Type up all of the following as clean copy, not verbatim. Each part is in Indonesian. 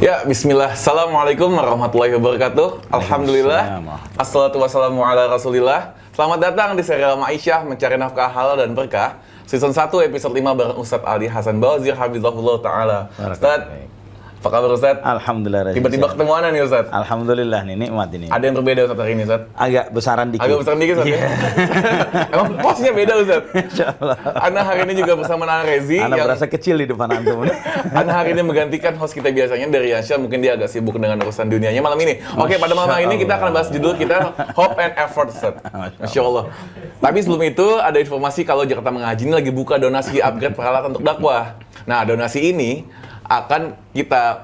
Ya, bismillah. Assalamualaikum warahmatullahi wabarakatuh. Alhamdulillah. Assalatu wassalamu ala rasulillah. Selamat datang di serial Ma'isyah Mencari Nafkah Halal dan Berkah. Season 1 episode 5 bareng Ustadz Aldi Hasan Bawazir Hafizahullah Ta'ala. Ustadz, apa kabar Ustadz? Alhamdulillah. Tiba-tiba ketemuan nih Ustadz. Alhamdulillah nih, nikmat ini. Ada yang berbeda Ustadz hari ini Ustadz? Agak besaran dikit. Agak besaran dikit Ustadz ya? Emang posnya beda Ustadz? Insyaallah. Ana hari ini juga bersama Nana Rezi. Ana berasa kecil di depan antum. Ana hari ini menggantikan host kita biasanya dari Yansyah. Mungkin dia agak sibuk dengan urusan dunianya malam ini. Oke, pada malam ini kita akan bahas judul kita Hope and Effort Ustadz. Masya Allah. Tapi sebelum itu ada informasi kalau Jakarta Mengaji ini lagi buka donasi upgrade peralatan untuk dakwah. Nah, donasi ini akan kita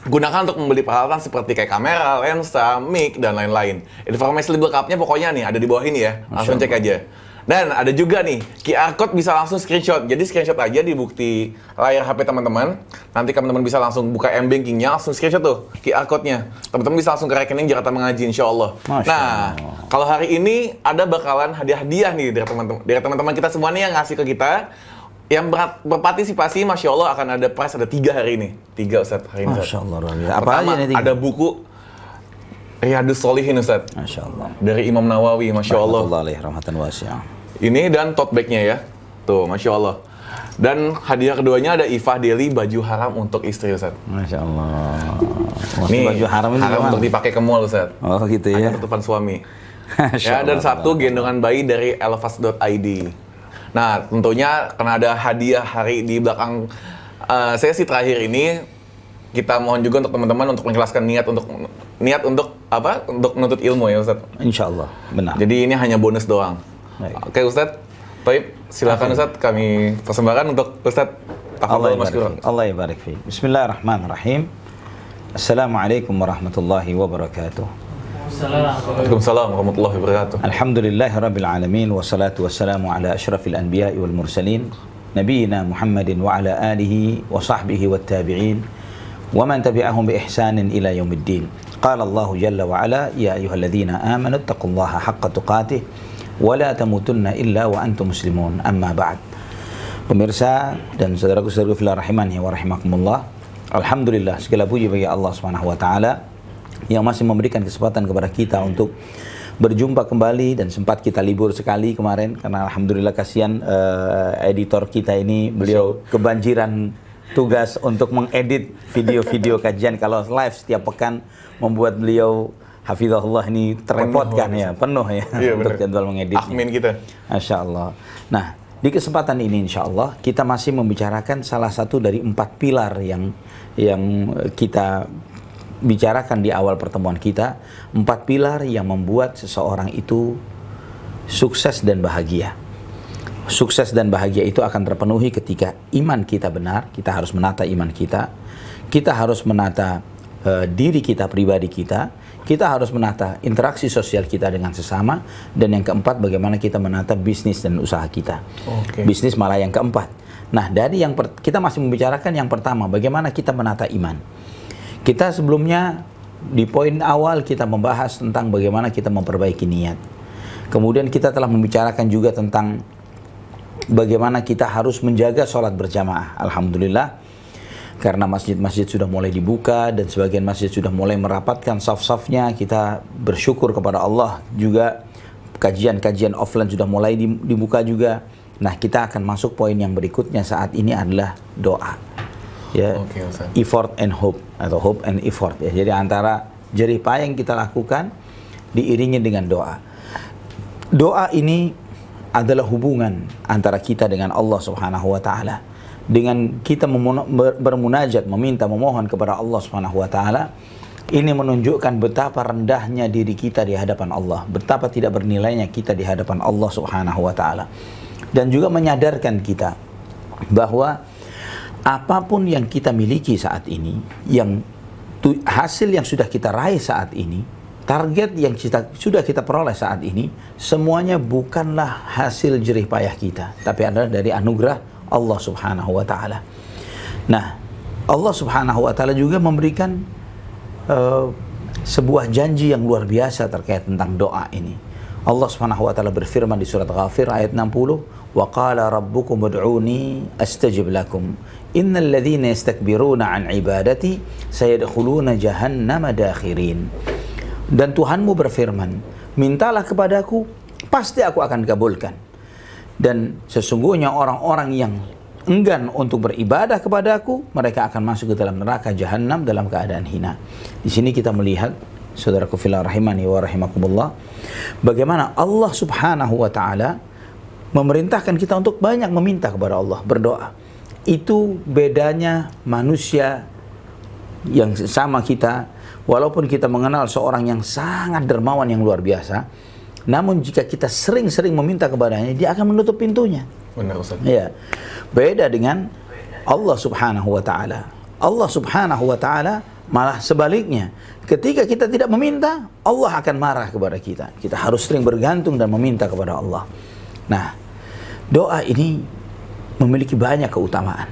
gunakan untuk membeli peralatan seperti kayak kamera, lensa, mic, dan lain-lain. Informasi lebih lengkapnya pokoknya nih ada di bawah ini ya, langsung cek aja. Dan ada juga nih, QR Code bisa langsung screenshot. Jadi screenshot aja di bukti layar HP teman-teman. Nanti teman-teman bisa langsung buka M-Bankingnya, langsung screenshot tuh QR Code-nya. Teman-teman bisa langsung ke rekening Jakarta Mengaji, insya Allah. Nah, kalau hari ini ada bakalan hadiah-hadiah nih dari teman-teman kita semua nih yang ngasih ke kita. Yang berpartisipasi, Masya Allah akan ada prize, ada 3 hari ini. 3 Ustadz hari ini. Masya Allah. Apa pertama, aja nih? Ada buku Riyadhus Shalihin Ustadz. Masya Allah. Dari Imam Nawawi, Masya Allah. Rahmatan wasi'ah. Ini dan tote bag-nya ya. Tuh, Masya Allah. Dan hadiah keduanya ada Ifah Deli baju haram untuk istri Ustadz. Masya Allah. Nih, baju haram untuk dipakai ke mall Ustadz. Oh gitu ya. Ada tutupan suami. Ya, dan satu gendongan bayi dari elevas.id. Nah, tentunya karena ada hadiah hari di belakang sesi terakhir ini, kita mohon juga untuk teman-teman untuk mengikhlaskan niat untuk apa? Untuk menuntut ilmu ya, Ustadz. Insya Allah, benar. Jadi ini hanya bonus doang. Baik. Oke, Ustadz. Baik, silakan Ustadz, kami persembahkan untuk Ustadz. Allah yabarik fi. Bismillahirrahmanirrahim. Assalamualaikum warahmatullahi wabarakatuh. Waalaikumsalam warahmatullahi wabarakatuh. Alhamdulillahi rabbil alamin wassalatu wassalamu ala asyrafil anbiya'i wal mursalin nabiyina Muhammadin wa ala alihi wa sahbihi wat tabi'in wa man tabi'ahum bi ihsanin ila yaumiddin. Qala Allah jalla wa ala ya ayyuhalladzina amanu taqullaha haqqa tuqatih wa la tamutunna illa wa antum muslimun. Amma ba'd. Pemirsa dan saudaraku-saudaraku fillah rahimani wa rahimakumullah. Alhamdulillah, segala puji bagi Allah Subhanahu wa taala yang masih memberikan kesempatan kepada kita untuk berjumpa kembali, dan sempat kita libur sekali kemarin karena alhamdulillah kasihan editor kita ini, beliau kebanjiran tugas untuk mengedit video-video kajian. Kalau live setiap pekan membuat beliau hafizahullah ini terrepotkan ya, penuh ya, iya, untuk jadwal mengeditnya. Amin kita. Masya Allah. Nah, di kesempatan ini insya Allah kita masih membicarakan salah satu dari 4 pilar yang kita bicarakan di awal pertemuan kita. 4 pilar yang membuat seseorang itu sukses dan bahagia. Sukses dan bahagia itu akan terpenuhi ketika iman kita benar. Kita harus menata iman kita. Kita harus menata diri kita, pribadi kita. Kita harus menata interaksi sosial kita dengan sesama. Dan yang keempat, bagaimana kita menata bisnis dan usaha kita. Bisnis malah yang keempat. Nah, dari kita masih membicarakan yang pertama, bagaimana kita menata iman. Kita sebelumnya di poin awal kita membahas tentang bagaimana kita memperbaiki niat. Kemudian kita telah membicarakan juga tentang bagaimana kita harus menjaga sholat berjamaah. Alhamdulillah, karena masjid-masjid sudah mulai dibuka dan sebagian masjid sudah mulai merapatkan saf-safnya. Kita bersyukur kepada Allah juga, kajian-kajian offline sudah mulai dibuka juga. Nah, kita akan masuk poin yang berikutnya saat ini adalah doa. Ya, effort and hope atau hope and effort ya. Jadi antara jerih payah yang kita lakukan diiringi dengan doa. Doa ini adalah hubungan antara kita dengan Allah Subhanahu wa taala. Dengan kita bermunajat, memohon kepada Allah Subhanahu wa taala, ini menunjukkan betapa rendahnya diri kita di hadapan Allah, betapa tidak bernilainya kita di hadapan Allah Subhanahu wa taala. Dan juga menyadarkan kita bahwa apapun yang kita miliki saat ini, hasil yang sudah kita raih saat ini, target yang sudah kita peroleh saat ini, semuanya bukanlah hasil jerih payah kita, tapi adalah dari anugerah Allah Subhanahu wa taala. Nah, Allah Subhanahu wa taala juga memberikan sebuah janji yang luar biasa terkait tentang doa ini. Allah Subhanahu wa taala berfirman di surat Ghafir ayat 60, wa qala rabbukum ud'uni astajib lakum innal ladzina yastakbiruna an ibadati sayadkhuluna jahannama dakhirin. Dan Tuhanmu berfirman, mintalah kepadaku, pasti aku akan kabulkan. Dan sesungguhnya orang-orang yang enggan untuk beribadah kepadaku, mereka akan masuk ke dalam neraka jahanam dalam keadaan hina. Di sini kita melihat, saudaraku fillah rahimani wa rahimakumullah, bagaimana Allah Subhanahu wa taala memerintahkan kita untuk banyak meminta kepada Allah, berdoa. Itu bedanya manusia yang sama kita, walaupun kita mengenal seorang yang sangat dermawan yang luar biasa, namun jika kita sering-sering meminta kepadanya, dia akan menutup pintunya. Benar, Ustaz. Ya. Beda dengan Allah Subhanahu wa taala. Allah Subhanahu wa taala malah sebaliknya. Ketika kita tidak meminta, Allah akan marah kepada kita. Kita harus sering bergantung dan meminta kepada Allah. Nah, doa ini memiliki banyak keutamaan.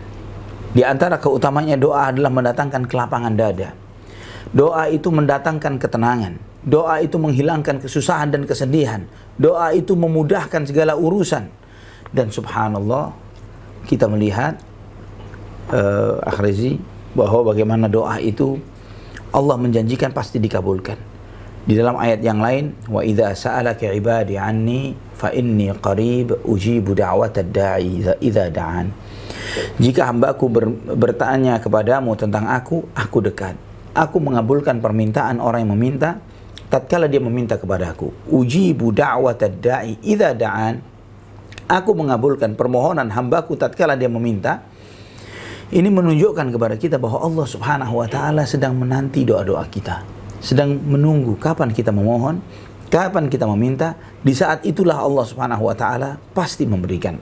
Di antara keutamaannya, doa adalah mendatangkan kelapangan dada. Doa itu mendatangkan ketenangan. Doa itu menghilangkan kesusahan dan kesedihan. Doa itu memudahkan segala urusan. Dan subhanallah, kita melihat Akhrizi, bahwa bagaimana doa itu Allah menjanjikan pasti dikabulkan. Di dalam ayat yang lain, wa idza sa'alaka 'ibadi 'anni fa inni qarib ujibu da'watad da'i idza da'an. Jika hambaku bertanya kepadamu tentang aku dekat. Aku mengabulkan permintaan orang yang meminta tatkala dia meminta kepadaku. Ujibu da'watad da'i idza da'an. Aku mengabulkan permohonan hambaku tatkala dia meminta. Ini menunjukkan kepada kita bahwa Allah Subhanahu wa taala sedang menanti doa-doa kita. Sedang menunggu kapan kita memohon, kapan kita meminta. Di saat itulah Allah Subhanahu wa taala pasti memberikan.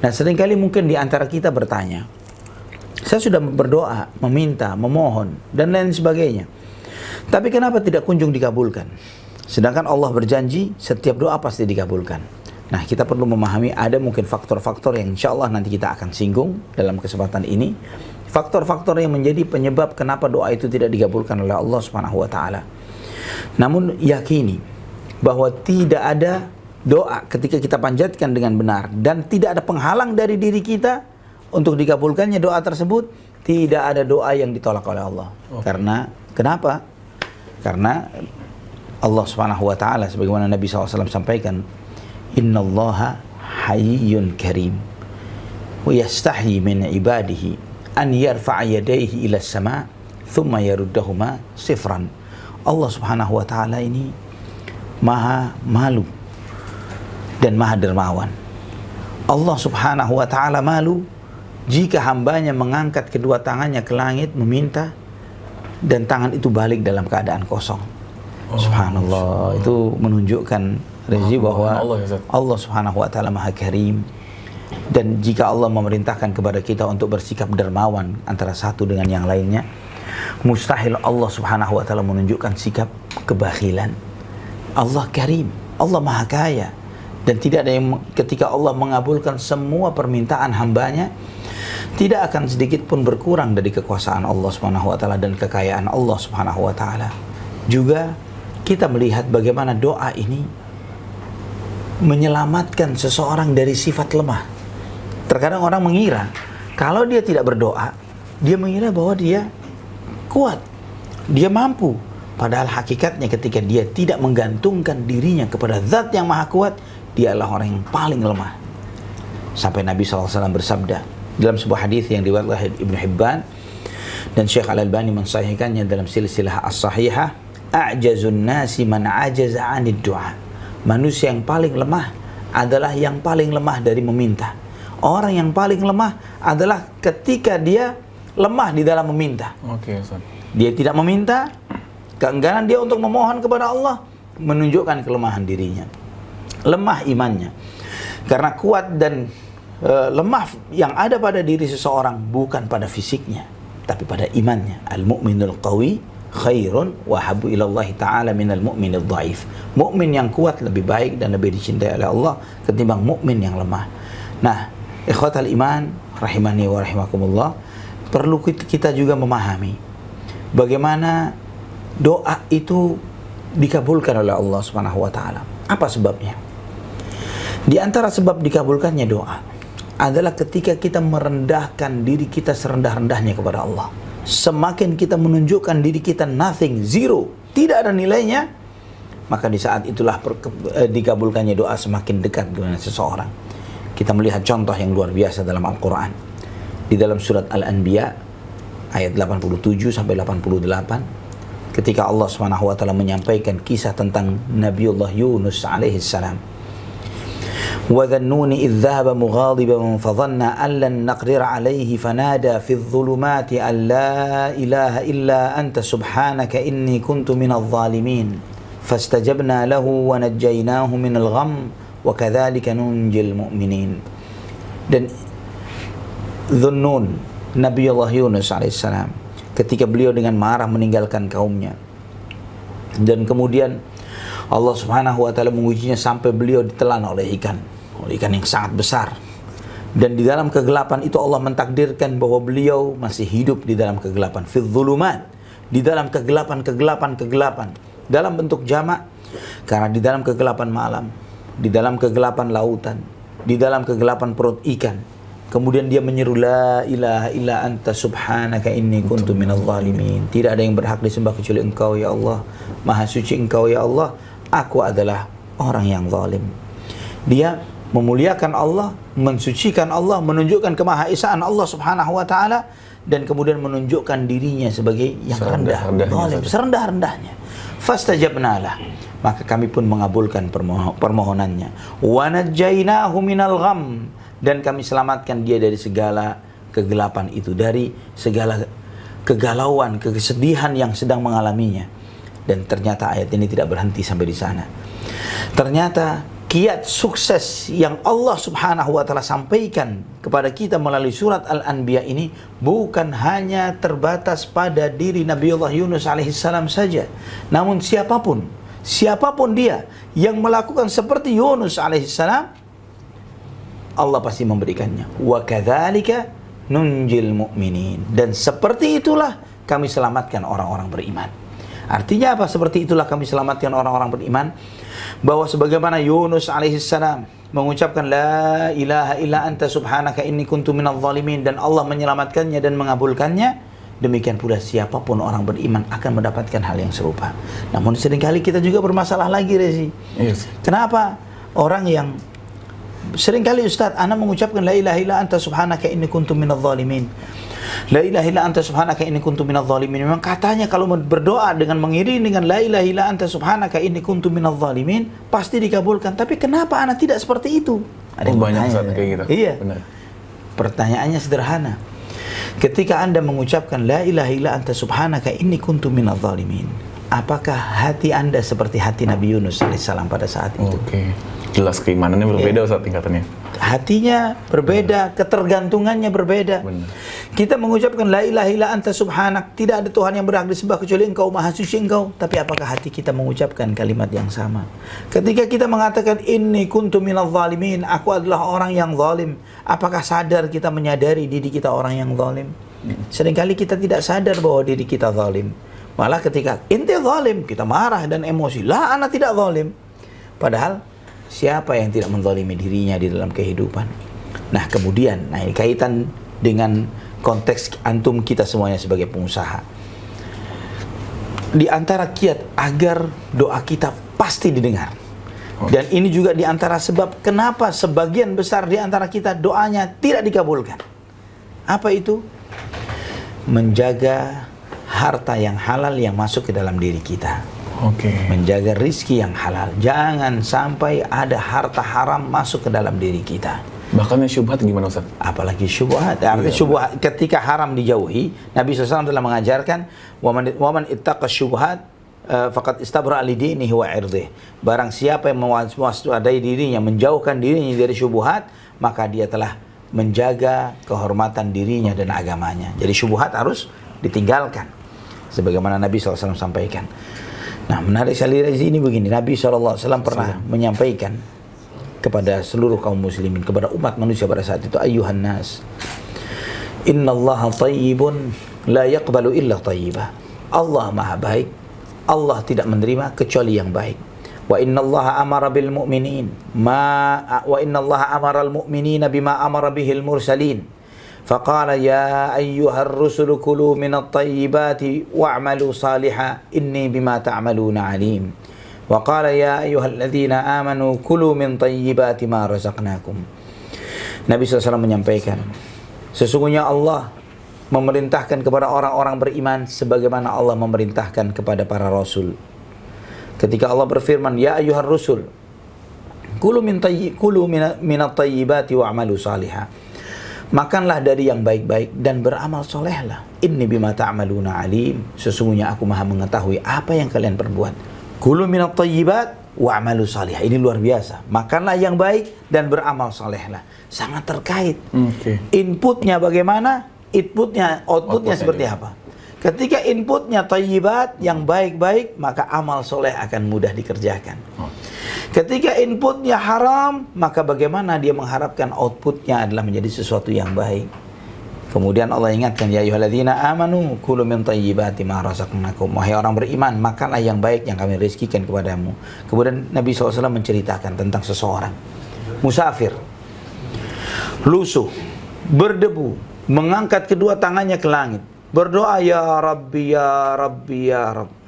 Nah, seringkali mungkin di antara kita bertanya, saya sudah berdoa, meminta, memohon, dan lain sebagainya, tapi kenapa tidak kunjung dikabulkan? Sedangkan Allah berjanji setiap doa pasti dikabulkan. Nah, kita perlu memahami ada mungkin faktor-faktor yang insya Allah nanti kita akan singgung dalam kesempatan ini. Faktor-faktor yang menjadi penyebab kenapa doa itu tidak dikabulkan oleh Allah Subhanahu wa taala. Namun yakini bahwa tidak ada doa ketika kita panjatkan dengan benar dan tidak ada penghalang dari diri kita untuk dikabulkannya doa tersebut, tidak ada doa yang ditolak oleh Allah. Karena kenapa? Karena Allah Subhanahu wa taala sebagaimana Nabi SAW sampaikan, innallaha hayyun karim wa yastahi min ibadihi an yarfa'a yadayhi ila as-sama' thumma yaruddahuma sifran. Allah Subhanahu wa taala ini maha malu dan maha dermawan. Allah Subhanahu wa taala malu jika hambanya mengangkat kedua tangannya ke langit meminta dan tangan itu balik dalam keadaan kosong. Subhanallah, itu menunjukkan Rezi bahwa Allah Subhanahu wa taala Maha Karim. Dan jika Allah memerintahkan kepada kita untuk bersikap dermawan antara satu dengan yang lainnya, mustahil Allah Subhanahu wa taala menunjukkan sikap kebakhilan. Allah Karim, Allah Maha Kaya, dan tidak ada yang ketika Allah mengabulkan semua permintaan hambanya, tidak akan sedikit pun berkurang dari kekuasaan Allah Subhanahu wa taala dan kekayaan Allah Subhanahu wa taala. Juga kita melihat bagaimana doa ini menyelamatkan seseorang dari sifat lemah. Terkadang orang mengira kalau dia tidak berdoa, dia mengira bahwa dia kuat, dia mampu. Padahal hakikatnya ketika dia tidak menggantungkan dirinya kepada Zat yang Maha Kuat, dia adalah orang yang paling lemah. Sampai Nabi SAW bersabda dalam sebuah hadis yang diriwayatkan oleh Ibnu Hibban dan Syekh Al-Albani mensahihkannya dalam silsilah as-sahihah, a'jazun nasi man ajaza 'anid du'a. Manusia yang paling lemah adalah yang paling lemah dari meminta. Orang yang paling lemah adalah ketika dia lemah di dalam meminta. Dia tidak meminta, keengganan dia untuk memohon kepada Allah menunjukkan kelemahan dirinya, lemah imannya. Karena kuat dan lemah yang ada pada diri seseorang bukan pada fisiknya, tapi pada imannya. Al-mu'minul qawi khairun wa habbu ilallahi ta'ala minal mu'minil dhaif. Mukmin yang kuat lebih baik dan lebih dicintai oleh Allah ketimbang mukmin yang lemah. Nah, ikhwatal iman rahimani wa rahimakumullah, perlu kita juga memahami bagaimana doa itu dikabulkan oleh Allah Subhanahu wa taala. Apa sebabnya? Di antara sebab dikabulkannya doa adalah ketika kita merendahkan diri kita serendah-rendahnya kepada Allah. Semakin kita menunjukkan diri kita nothing, zero, tidak ada nilainya, maka di saat itulah dikabulkannya doa semakin dekat dengan seseorang. Kita melihat contoh yang luar biasa dalam Al-Quran. Di dalam surat Al-Anbiya ayat 87 sampai 88, ketika Allah SWT menyampaikan kisah tentang Nabiullah Yunus alaihi salam. وَذَنُّونِ إِذْ ذَهَبَ مُغَاضِبًا فَظَنَّ أَنْ لَنْ نَقْدِرَ عَلَيْهِ فَنَادَى فِي الظُّلُمَاتِ أَنْ لَا إِلَهَ إِلَّا أَنْتَ سُبْحَانَكَ إِنِّي كُنْتُ مِنَ الظَّالِمِينَ فَاسْتَجَبْنَا لَهُ وَنَجَّيْنَاهُ مِنَ الْغَمِّ وَكَذَلِكَ نُنْجِي الْمُؤْمِنِينَ. Dan Dhunnun, Nabiullah Yunus alaihissalam, ketika beliau dengan marah meninggalkan kaumnya, dan kemudian Allah Subhanahu wa taala mengujinya sampai beliau ditelan oleh ikan yang sangat besar. Dan di dalam kegelapan itu Allah mentakdirkan bahwa beliau masih hidup di dalam kegelapan. Fi dzulumat, di dalam kegelapan dalam bentuk jamak, karena di dalam kegelapan malam, di dalam kegelapan lautan, di dalam kegelapan perut ikan. Kemudian dia menyeru, la ilaha illa anta subhanaka inni kuntu minadh dhalimin. Tidak ada yang berhak disembah kecuali Engkau ya Allah. Maha suci Engkau ya Allah, aku adalah orang yang zalim. Dia memuliakan Allah, mensucikan Allah, menunjukkan kemahaesaan Allah Subhanahu wa taala, dan kemudian menunjukkan dirinya sebagai yang rendah, zalim, serendah-rendahnya. Fastajabnalah, maka kami pun mengabulkan permohonannya. Wa najjainahu minal gham, dan kami selamatkan dia dari segala kegelapan itu, dari segala kegalauan, kesedihan yang sedang mengalaminya. Dan ternyata ayat ini tidak berhenti sampai di sana. Ternyata kiat sukses yang Allah Subhanahu wa taala sampaikan kepada kita melalui surat Al-Anbiya ini bukan hanya terbatas pada diri Nabiullah Yunus alaihissalam saja, namun siapapun dia yang melakukan seperti Yunus alaihissalam, Allah pasti memberikannya. Wa kadzalika nunjil mu'minin, dan seperti itulah kami selamatkan orang-orang beriman. Artinya apa? Seperti itulah kami selamatkan orang-orang beriman, bahwa sebagaimana Yunus alaihissalam mengucapkan la ilaha illa anta subhanaka inni kuntu minadh dhalimin, dan Allah menyelamatkannya dan mengabulkannya, demikian pula siapapun orang beriman akan mendapatkan hal yang serupa. Namun seringkali kita juga bermasalah lagi, Rezi. Yes. Kenapa orang yang seringkali Ustaz, ana mengucapkan la ilaha illa anta subhanaka inni kuntu minadh dhalimin, la ilaha illa anta subhanaka inni kuntu minadh dhalimin. Memang katanya kalau berdoa dengan mengiringi dengan la ilaha illa anta subhanaka inni kuntu minadh dhalimin pasti dikabulkan. Tapi kenapa ana tidak seperti itu? Ada banyak Ustaz kayak gitu. Iya. Benar. Pertanyaannya sederhana. Ketika Anda mengucapkan la ilaha illa anta subhanaka inni kuntu minadh dhalimin, apakah hati Anda seperti hati Nabi Yunus alaihissalam pada saat itu? Oke. Jelas keimanannya berbeda Ustaz tingkatannya. Hatinya berbeda, ketergantungannya berbeda. Benar. Kita mengucapkan la ilaha illa anta subhanak, tidak ada Tuhan yang berhak disembah kecuali Engkau, maha suci Engkau. Tapi apakah hati kita mengucapkan kalimat yang sama? Ketika kita mengatakan inni kuntu minadh dhalimin, aku adalah orang yang zalim, apakah sadar kita menyadari diri kita orang yang zalim? Seringkali kita tidak sadar bahwa diri kita zalim. Malah ketika ente zalim, kita marah dan emosi. La, ana tidak zalim. Padahal siapa yang tidak menzalimi dirinya di dalam kehidupan? Nah kemudian, ini kaitan dengan konteks antum kita semuanya sebagai pengusaha. Di antara kiat agar doa kita pasti didengar. Dan ini juga di antara sebab kenapa sebagian besar di antara kita doanya tidak dikabulkan. Apa itu? Menjaga harta yang halal yang masuk ke dalam diri kita. Menjaga rizki yang halal. Jangan sampai ada harta haram masuk ke dalam diri kita. Bahkan syubhat gimana Ustaz? Apalagi syubhat. Artinya syubhat ketika haram dijauhi, Nabi SAW telah mengajarkan waman ittaqa syubhat faqad istabra li dinihi wa irdih. Barang siapa yang mewaspadai dirinya, menjauhkan dirinya dari syubhat, maka dia telah menjaga kehormatan dirinya dan agamanya. Jadi syubhat harus ditinggalkan, sebagaimana Nabi SAW sampaikan. Nah, menarik sekali ini begini, Nabi SAW pernah menyampaikan kepada seluruh kaum muslimin, kepada umat manusia pada saat itu, ayyuhan nas, innallaha tayyibun la yaqbalu illa tayyibah. Allah maha baik, Allah tidak menerima kecuali yang baik. Wa innallaha amara bil mu'minin wa innallaha amara al mu'minina bima amara bihil mursalin. Faqala ya ayyuhar rusulu kulu minat tayyibati wa'malu salihan inni bima ta'maluna alim. Wa qala ya ayyuhalladzina amanu kulu min tayyibati ma razaqnakum. Nabi SAW menyampaikan, sesungguhnya Allah memerintahkan kepada orang-orang beriman sebagaimana Allah memerintahkan kepada para rasul. Ketika Allah berfirman, ya ayyuhar rusul, kulu minat tayyibati wa'malu salihah. Makanlah dari yang baik-baik dan beramal solehlah. Inni bima ta'maluna alim. Sesungguhnya aku maha mengetahui apa yang kalian perbuat. Kulu minat tayyibat wa'malu salihah. Ini luar biasa. Makanlah yang baik dan beramal solehlah. Sangat terkait. Inputnya bagaimana? Outputnya seperti apa? Ketika inputnya tayyibat, yang baik-baik, maka amal soleh akan mudah dikerjakan. Ketika inputnya haram, maka bagaimana dia mengharapkan outputnya adalah menjadi sesuatu yang baik. Kemudian Allah ingatkan, ya ayyuhalladzina amanu kulu min tayyibati ma razaqnakum. Wahai orang beriman, makanlah yang baik yang kami rezekikan kepadamu. Kemudian Nabi SAW menceritakan tentang seseorang musafir, lusuh, berdebu, mengangkat kedua tangannya ke langit, berdoa, ya Rabbi, ya Rabbi, ya Rabbi.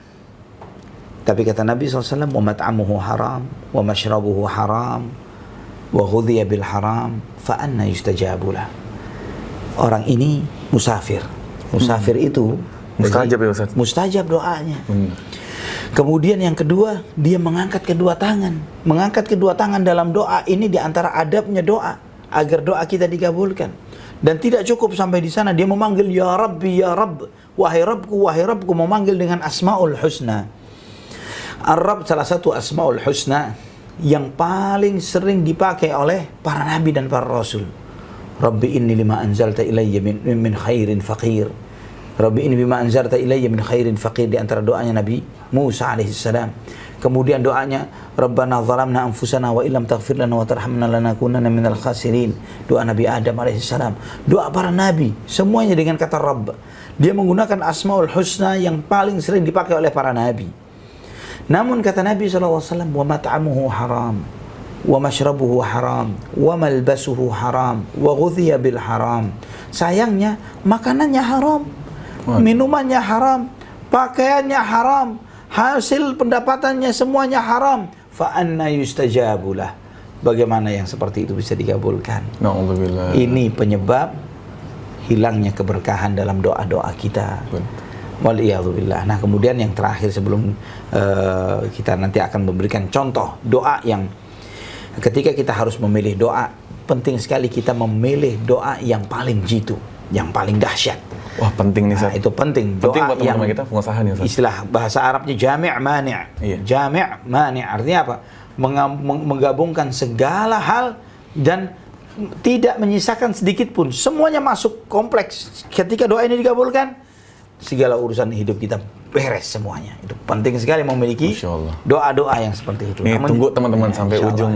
Tapi kata Nabi SAW, wa mat'amuhu haram, wa mashrabuhu haram, wa ghudhiya bil haram, fa anna yustajabulah. Orang ini musafir. Musafir itu mustajab ya Ustaz? Mustajab doanya. Kemudian yang kedua, dia mengangkat kedua tangan. Mengangkat kedua tangan dalam doa ini diantara adabnya doa, agar doa kita dikabulkan. Dan tidak cukup sampai di sana, dia memanggil ya Rabbi, ya Rabb, wahai Rabbku, memanggil dengan Asmaul Husna. Ar-Rabb salah satu Asmaul Husna yang paling sering dipakai oleh para nabi dan para rasul. Rabbi inni lima anzalta ilayya min khairin faqir. Rabbi inni bima anzalta ilayya min khairin faqir, di antara doanya Nabi Musa alaihissalam. Kemudian doanya, Rabbana zalamna anfusana wa illam taghfir lana wa tarhamna lanakunanna minal khasirin. Doa Nabi Adam alaihissalam. Doa para nabi, semuanya dengan kata Rabb. Dia menggunakan Asmaul Husna yang paling sering dipakai oleh para nabi. Namun kata Nabi SAW, wa mat'amuhu haram, wa mashrabuhu haram, wa malbasuhu haram, wa ghudhiya bil haram. Sayangnya, makanannya haram, minumannya haram, pakaiannya haram, hasil pendapatannya semuanya haram. Fa anna yustajabulah. Bagaimana yang seperti itu bisa dikabulkan? Na'udzubillah. Ini penyebab hilangnya keberkahan dalam doa-doa kita. Waliyadzubillah. Nah, kemudian yang terakhir sebelum kita nanti akan memberikan contoh doa yang ketika kita harus memilih doa, penting sekali kita memilih doa yang paling jitu, yang paling dahsyat. Wah, penting nih, Ustaz. Nah, itu penting. Doa penting buat yang teman-teman kita pengusaha nih, Ustaz. Istilah bahasa Arabnya jami' mani'. Iya. Jami' mani' artinya apa? Menggabungkan segala hal dan tidak menyisakan sedikit pun. Semuanya masuk kompleks. Ketika doa ini dikabulkan, segala urusan hidup kita beres semuanya. Itu penting sekali memiliki doa-doa yang seperti itu. Nih, tunggu teman-teman sampai ujung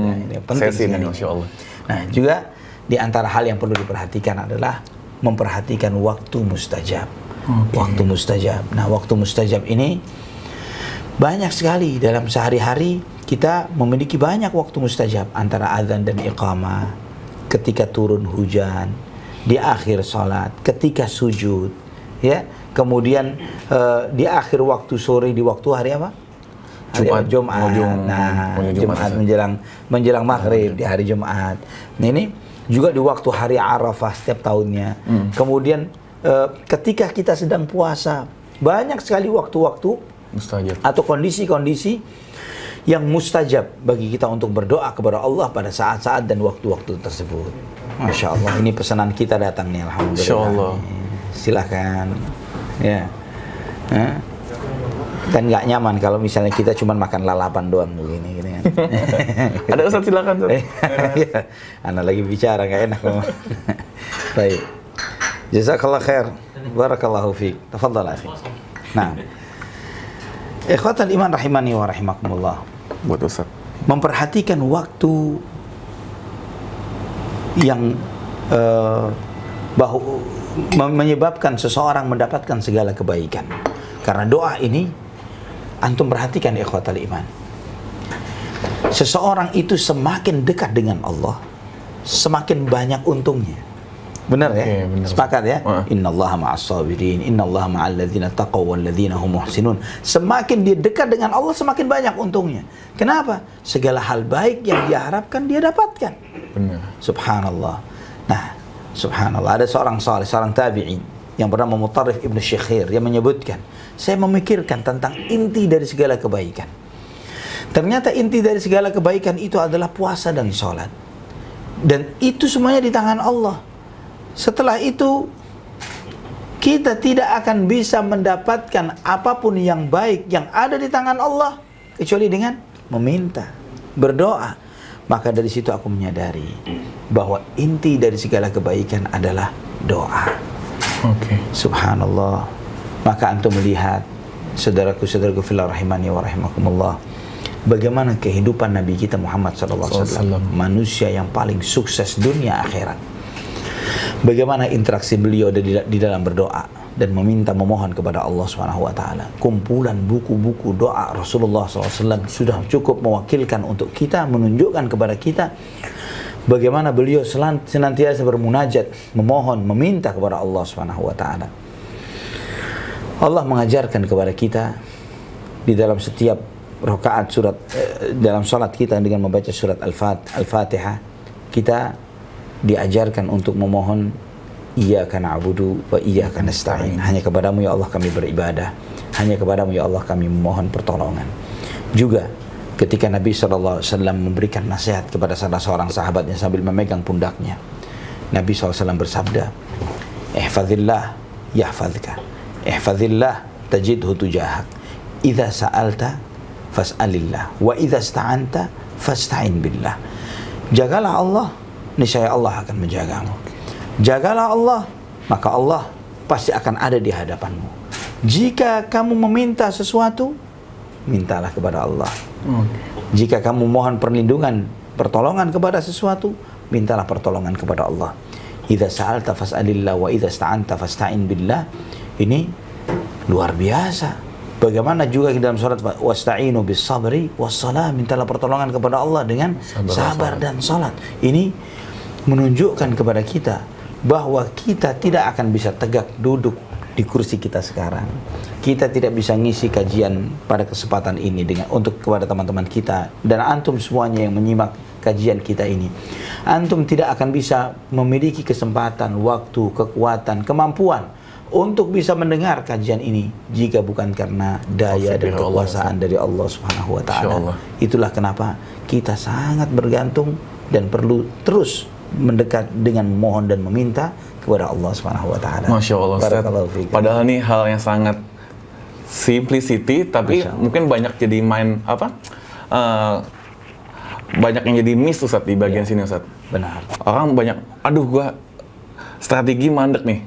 sesi ini, Masya Allah. Nah, juga di antara hal yang perlu diperhatikan adalah memperhatikan waktu mustajab. Waktu mustajab. Nah, waktu mustajab ini banyak sekali dalam sehari-hari kita memiliki banyak waktu mustajab, antara azan dan iqamah, ketika turun hujan, di akhir salat, ketika sujud, ya. Kemudian di akhir waktu sore, di waktu hari apa? Jumat. Nah, Jumat menjelang maghrib di hari Jumat. Nah, ini juga di waktu hari Arafah setiap tahunnya. Kemudian ketika kita sedang puasa, banyak sekali waktu-waktu mustajab atau kondisi-kondisi yang mustajab bagi kita untuk berdoa kepada Allah pada saat-saat dan waktu-waktu tersebut. Masya Allah, ini pesanan kita datang nih, alhamdulillah. Masya Allah. Silahkan. Ya, kan nggak nyaman kalau misalnya kita cuma makan lalapan doang begini kan. Ada Ustaz, silakan Ustaz. Ya, Anda lagi bicara nggak enak. Baik, jazakallah khair, barakallahu fiik. Tafadhal akhi. Nah, ikhwatal iman rahimani wa rahimakumullah. Buat Ustaz, memperhatikan waktu yang menyebabkan seseorang mendapatkan segala kebaikan. Karena doa ini, antum perhatikan ikhwatal iman, seseorang itu semakin dekat dengan Allah, semakin banyak untungnya. Benar ya? Benar. Sepakat ya? Innallaha ma'as sabirin, innallaha ma'al ladzina taqaw wal ladzina hum muhsinun. Semakin dia dekat dengan Allah, semakin banyak untungnya. Kenapa? Segala hal baik yang dia harapkan, dia dapatkan. Benar. Subhanallah. Nah, subhanallah, ada seorang salih, seorang tabi'in yang bernama Mutarrif Ibnu Syekhir yang menyebutkan, saya memikirkan tentang inti dari segala kebaikan. Ternyata inti dari segala kebaikan itu adalah puasa dan sholat. Dan itu semuanya di tangan Allah. Setelah itu, kita tidak akan bisa mendapatkan apapun yang baik yang ada di tangan Allah kecuali dengan meminta, berdoa. Maka dari situ aku menyadari bahwa inti dari segala kebaikan adalah doa. Subhanallah. Maka antum melihat, saudaraku-saudaraku fillah rahimani wa rahimakumullah, bagaimana kehidupan Nabi kita Muhammad SAW, manusia yang paling sukses dunia akhirat. Bagaimana interaksi beliau di dalam berdoa dan memohon kepada Allah SWT. Kumpulan buku-buku doa Rasulullah SAW sudah cukup mewakilkan untuk kita, menunjukkan kepada kita bagaimana beliau senantiasa bermunajat, memohon, meminta kepada Allah SWT. Allah mengajarkan kepada kita di dalam setiap rakaat dalam salat kita dengan membaca surat Al-Fatihah, kita diajarkan untuk memohon iyyaka na'budu wa iyyaka nasta'in. Hanya kepadamu ya Allah kami beribadah, hanya kepadamu ya Allah kami memohon pertolongan. Juga ketika Nabi SAW memberikan nasihat kepada salah seorang sahabatnya sambil memegang pundaknya, Nabi SAW bersabda, ihfazillah yahfazka, ihfazillah tajidhu tujahak, idza sa'alta fas'alillah, wa idza ista'anta fasta'in billah. Jagalah Allah, niscaya Allah akan menjagamu. Jagalah Allah, maka Allah pasti akan ada di hadapanmu. Jika kamu meminta sesuatu, mintalah kepada Allah. Jika kamu mohon perlindungan, pertolongan kepada sesuatu, mintalah pertolongan kepada Allah. Idza sa'alta fas'alillah wa idza ista'anta fasta'in billah. Ini luar biasa. Bagaimana juga di dalam surat wasta'inu bis sabri was salah, mintalah pertolongan kepada Allah dengan sabar dan salat. Ini menunjukkan kepada kita bahwa kita tidak akan bisa tegak duduk di kursi kita sekarang. Kita tidak bisa ngisi kajian pada kesempatan ini untuk kepada teman-teman kita dan antum semuanya yang menyimak kajian kita ini. Antum tidak akan bisa memiliki kesempatan, waktu, kekuatan, kemampuan untuk bisa mendengar kajian ini jika bukan karena daya dan kekuasaan dari Allah Subhanahu wa taala. Itulah kenapa kita sangat bergantung dan perlu terus mendekat dengan memohon dan meminta kepada Allah Subhanahu wa taala. Masya Allah, Ustaz. Padahal ini hal yang sangat simplicity, tapi mungkin banyak jadi banyak yang jadi miss Ustaz di bagian sini Ustaz. Benar. Orang banyak, aduh gua strategi mandek nih.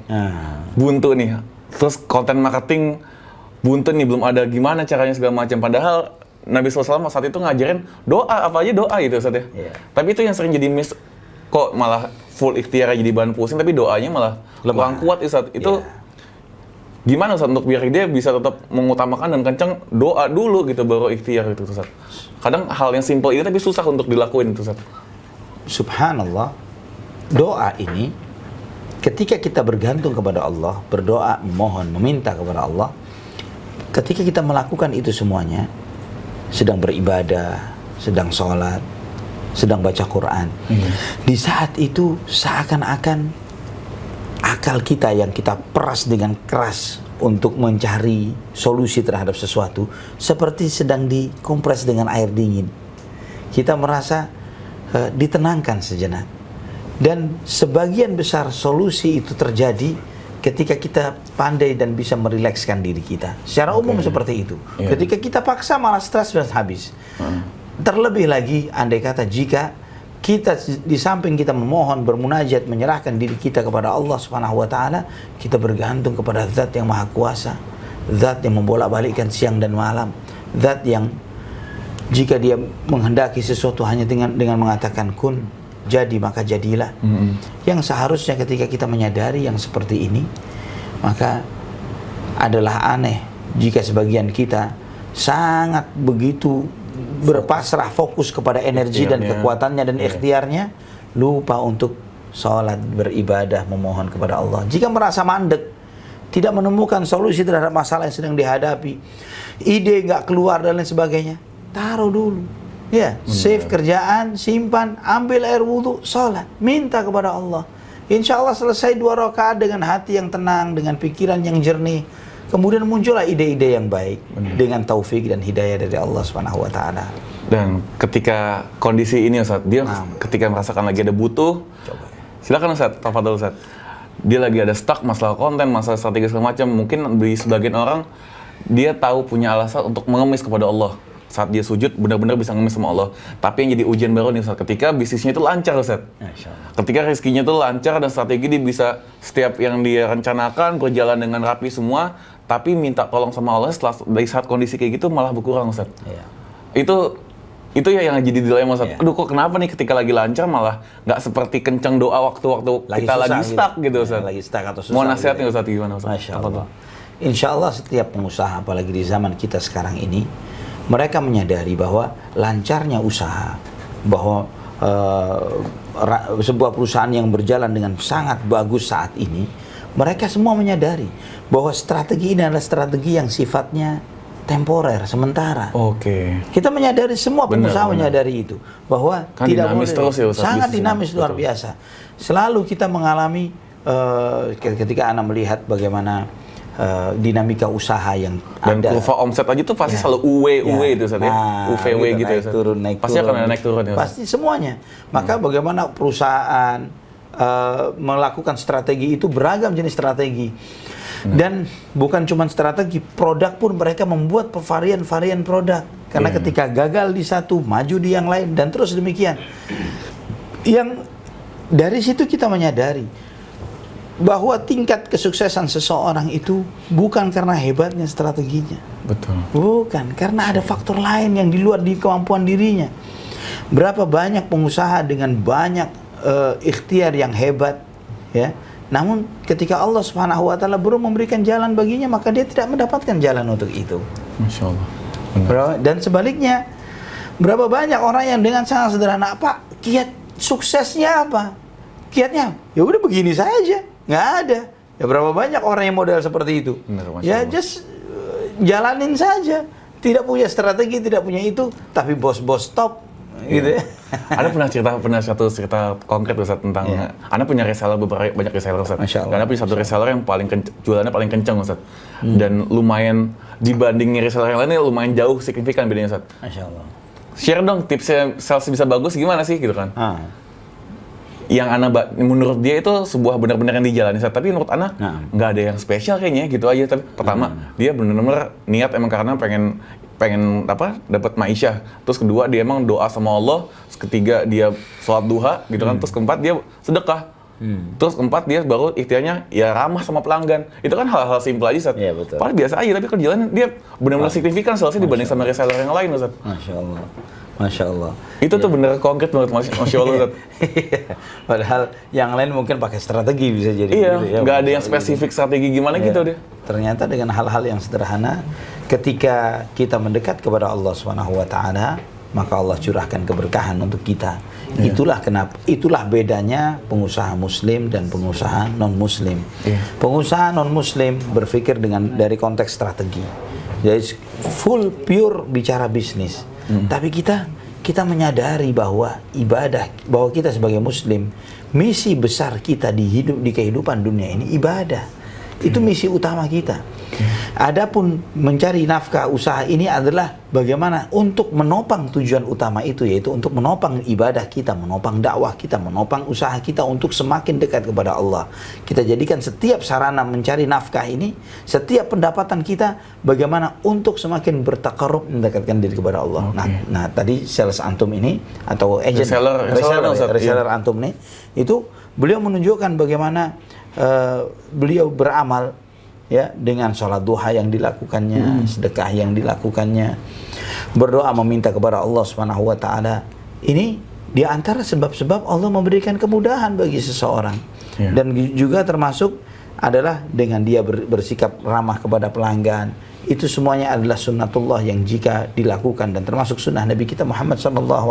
Buntu nih. Terus konten marketing buntu nih, belum ada gimana caranya segala macam. Padahal Nabi SAW saat itu ngajarin doa, apa aja doa gitu Ustaz ya. Tapi itu yang sering jadi miss. Kok malah full ikhtiar jadi bahan pusing, tapi doanya malah kurang kuat Ustaz. Itu gimana Ustaz untuk biar dia bisa tetap mengutamakan dan kencang doa dulu gitu baru ikhtiar gitu Ustaz. Kadang hal yang simpel ini tapi susah untuk dilakuin Ustaz. Subhanallah. Doa ini ketika kita bergantung kepada Allah, berdoa, memohon, meminta kepada Allah, ketika kita melakukan itu semuanya, sedang beribadah, sedang sholat, sedang baca Quran, di saat itu seakan-akan akal kita yang kita peras dengan keras untuk mencari solusi terhadap sesuatu seperti sedang dikompres dengan air dingin. Kita merasa ditenangkan sejenak. Dan sebagian besar solusi itu terjadi ketika kita pandai dan bisa merilekskan diri kita. Secara umum seperti itu. Ketika kita paksa malah stres dan habis. Terlebih lagi andai kata jika kita di samping kita memohon, bermunajat, menyerahkan diri kita kepada Allah Subhanahu wa taala, kita bergantung kepada Zat yang Maha Kuasa, Zat yang membolak-balikkan siang dan malam, Zat yang jika dia menghendaki sesuatu hanya dengan mengatakan kun, jadi maka jadilah. Yang seharusnya ketika kita menyadari yang seperti ini, maka adalah aneh jika sebagian kita sangat begitu berpasrah fokus kepada energi dan Ikhtiarnya. kekuatannya dan ikhtiarnya, lupa untuk sholat, beribadah, memohon kepada Allah. Jika merasa mandek, tidak menemukan solusi terhadap masalah yang sedang dihadapi, ide nggak keluar dan lain sebagainya, taruh dulu. Ya, save kerjaan, simpan, ambil air wudhu, sholat, minta kepada Allah. Insya Allah selesai 2 rakaat dengan hati yang tenang, dengan pikiran yang jernih. Kemudian muncullah ide-ide yang baik dengan taufik dan hidayah dari Allah Subhanahu wa taala. Dan ketika kondisi ini Ustaz, dia ketika merasakan lagi ada butuh, silakan Ustaz, tafadhol Ustaz. Dia lagi ada stuck masalah konten, masalah strategi segala macam, mungkin di sebagian orang dia tahu punya alasan untuk mengemis kepada Allah. Saat dia sujud benar-benar bisa ngemis sama Allah. Tapi yang jadi ujian baru nih Ustaz, ketika bisnisnya itu lancar Ustaz. Ketika rezekinya itu lancar dan strategi dia bisa setiap yang dia rencanakan berjalan dengan rapi semua, tapi minta tolong sama Allah setelah dari saat kondisi kayak gitu malah berkurang Ustaz. Iya. Itu ya yang jadi dilema Ustaz. Aduh kok kenapa nih ketika lagi lancar malah nggak seperti kencang doa waktu-waktu kita susah lagi stuck gitu Ustaz. Lagi stuck atau susah. Mau nasihatnya gitu. Ustaz gimana Ustaz? Masya Allah. Insya Allah setiap pengusaha, apalagi di zaman kita sekarang ini, mereka menyadari bahwa lancarnya usaha, bahwa sebuah perusahaan yang berjalan dengan sangat bagus saat ini, mereka semua menyadari bahwa strategi ini adalah strategi yang sifatnya temporer, sementara. Oke. Kita menyadari, semua pengusaha Benar. menyadari itu, bahwa Kan tidak dinamis boleh, terus ya, Ustaz, sangat bisnisnya. dinamis luar Betul. biasa. Selalu kita mengalami ketika Anda melihat bagaimana dinamika usaha yang Dan ada. kurva omset aja tuh pasti Ya. selalu UW Ya. itu Ustaz ya. Nah, UVW gitu ya naik Ustaz. turun, Pasti akan ada naik turun ya Ustaz. Pasti semuanya. Maka bagaimana perusahaan melakukan strategi itu, beragam jenis strategi. Dan bukan cuma strategi, produk pun mereka membuat varian-varian produk. Karena ketika gagal di satu, maju di yang lain, dan terus demikian. Yang dari situ kita menyadari bahwa tingkat kesuksesan seseorang itu bukan karena hebatnya strateginya. Betul. Bukan, karena ada faktor lain yang di luar di kemampuan dirinya. Berapa banyak pengusaha dengan banyak ikhtiar yang hebat, ya. Namun ketika Allah Subhanahu wa taala belum memberikan jalan baginya, maka dia tidak mendapatkan jalan untuk itu. Masya Allah. Benar. Dan sebaliknya, berapa banyak orang yang dengan sangat sederhana, Pak, kiat suksesnya apa? Kiatnya, ya udah begini saja, nggak ada. Ya berapa banyak orang yang modal seperti itu? Benar, Masya Ya Allah. just jalanin saja, tidak punya strategi, tidak punya itu, tapi bos-bos top, gitu ya. Anda pernah satu cerita konkret Ustaz tentang Anda punya reseller, banyak reseller Ustaz. Masya Allah. Dan Anda punya satu reseller yang jualannya paling kencang Ustaz. Dan lumayan dibandingin reseller yang lainnya lumayan jauh signifikan bedanya Ustaz. Masya Allah. Share dong tipsnya sales bisa bagus gimana sih gitu kan? Yang menurut dia itu sebuah benar-benar yang dijalani Ustaz. Tapi menurut Ana nggak ada yang spesial kayaknya gitu aja. Tapi pertama dia benar-benar niat emang karena pengen dapat ma'isyah. Terus kedua dia emang doa sama Allah. Terus ketiga dia sholat duha gitu kan. Terus keempat dia sedekah. Terus keempat dia baru ikhtiarnya ya ramah sama pelanggan. Itu kan hal-hal simpel aja Ustaz. Iya, betul. Padahal biasa aja tapi kerjaan dia benar-benar signifikan salesnya dibanding sama reseller yang lain Ustaz. Masya Allah. Masya Allah. Itu tuh bener konkret banget Masya Allah Ustaz. Padahal yang lain mungkin pakai strategi bisa jadi. Iya, gitu ya, nggak ada yang spesifik strategi gimana gitu deh. Ternyata dengan hal-hal yang sederhana, ketika kita mendekat kepada Allah Subhanahu wa taala, maka Allah curahkan keberkahan untuk kita. Itulah bedanya pengusaha muslim dan pengusaha non muslim. Pengusaha non muslim berpikir dari konteks strategi. Jadi full pure bicara bisnis. Tapi kita menyadari bahwa bahwa kita sebagai muslim, misi besar kita di kehidupan dunia ini ibadah. Itu misi utama kita. Adapun mencari nafkah usaha ini adalah bagaimana untuk menopang tujuan utama itu, yaitu untuk menopang ibadah kita, menopang dakwah kita, menopang usaha kita untuk semakin dekat kepada Allah. Kita jadikan setiap sarana mencari nafkah ini, setiap pendapatan kita bagaimana untuk semakin bertakarrub mendekatkan diri kepada Allah. Nah, tadi sales antum ini atau agent reseller antum ini, itu beliau menunjukkan bagaimana beliau beramal ya dengan sholat duha yang dilakukannya, sedekah yang dilakukannya, berdoa meminta kepada Allah Subhanahu wa taala. Ini di antara sebab-sebab Allah memberikan kemudahan bagi seseorang. Dan juga termasuk adalah dengan dia bersikap ramah kepada pelanggan. Itu semuanya adalah sunnatullah yang jika dilakukan, dan termasuk sunnah Nabi kita Muhammad SAW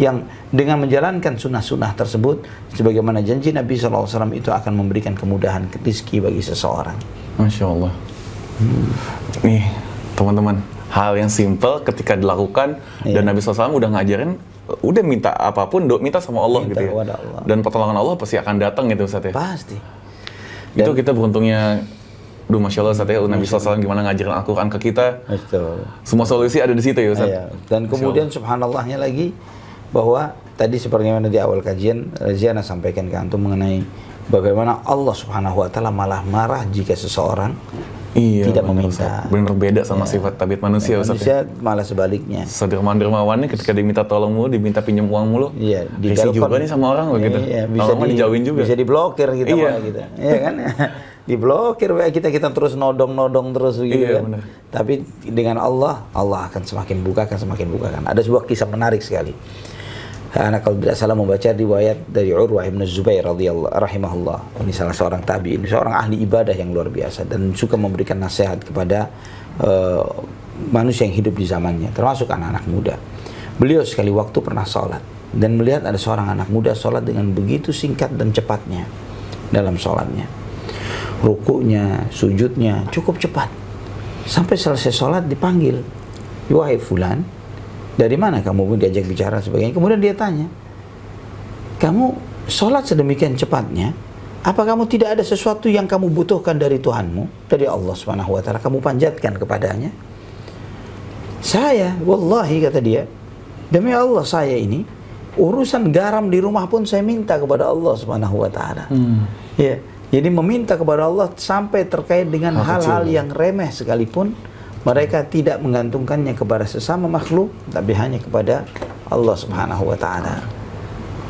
yang dengan menjalankan sunnah-sunnah tersebut, sebagaimana janji Nabi SAW itu akan memberikan kemudahan rezeki bagi seseorang. Masya Allah. Nih teman-teman, hal yang simple ketika dilakukan, dan Nabi SAW udah ngajarin, udah minta apapun, minta sama Allah gitu ya. Allah. Dan pertolongan Allah pasti akan datang gitu Ustaz ya. Pasti. Itu kita beruntungnya. Duh, Masya Allah Ustaz ya, Nabi SAW gimana ngajarin Al-Quran ke kita. Betul. Semua solusi ada di situ ya Ustaz. Dan kemudian subhanallahnya lagi, bahwa tadi seperti mana di awal kajian Ziana sampaikan ke antum mengenai bagaimana Allah Subhanahu wa taala malah marah jika seseorang tidak meminta. Benar beda sama sifat tabiat manusia Ustaz. Manusia malah sebaliknya. Dermawan-dermawan nih ketika diminta tolong mulu, diminta pinjam uang mulu. Iya, risih juga nih sama orang begitu. Bisa dijauhin juga. Bisa diblokir gitu gitu. Iya kan? Diblokir kita terus nodong terus gitu kan. Bener. Tapi dengan Allah akan semakin bukakan. Ada sebuah kisah menarik sekali. Anak kalau tidak salah membaca riwayat dari Urwah bin Zubair radhiyallahu rahimahullah. Ini salah seorang tabi'in, seorang ahli ibadah yang luar biasa dan suka memberikan nasihat kepada manusia yang hidup di zamannya, termasuk anak-anak muda. Beliau sekali waktu pernah sholat dan melihat ada seorang anak muda sholat dengan begitu singkat dan cepatnya dalam sholatnya. Rukunya, sujudnya cukup cepat. Sampai selesai sholat dipanggil, "Wahai fulan, dari mana kamu?" Diajak bicara sebagainya. Kemudian dia tanya, "Kamu sholat sedemikian cepatnya, apa kamu tidak ada sesuatu yang kamu butuhkan dari Tuhanmu, dari Allah Subhanahu wa taala, kamu panjatkan kepadanya?" "Saya, wallahi," kata dia, "demi Allah saya ini urusan garam di rumah pun saya minta kepada Allah Subhanahu wa taala." Ya. Jadi meminta kepada Allah sampai terkait dengan hal-hal yang remeh sekalipun, mereka tidak menggantungkannya kepada sesama makhluk, tapi hanya kepada Allah Subhanahu wa taala.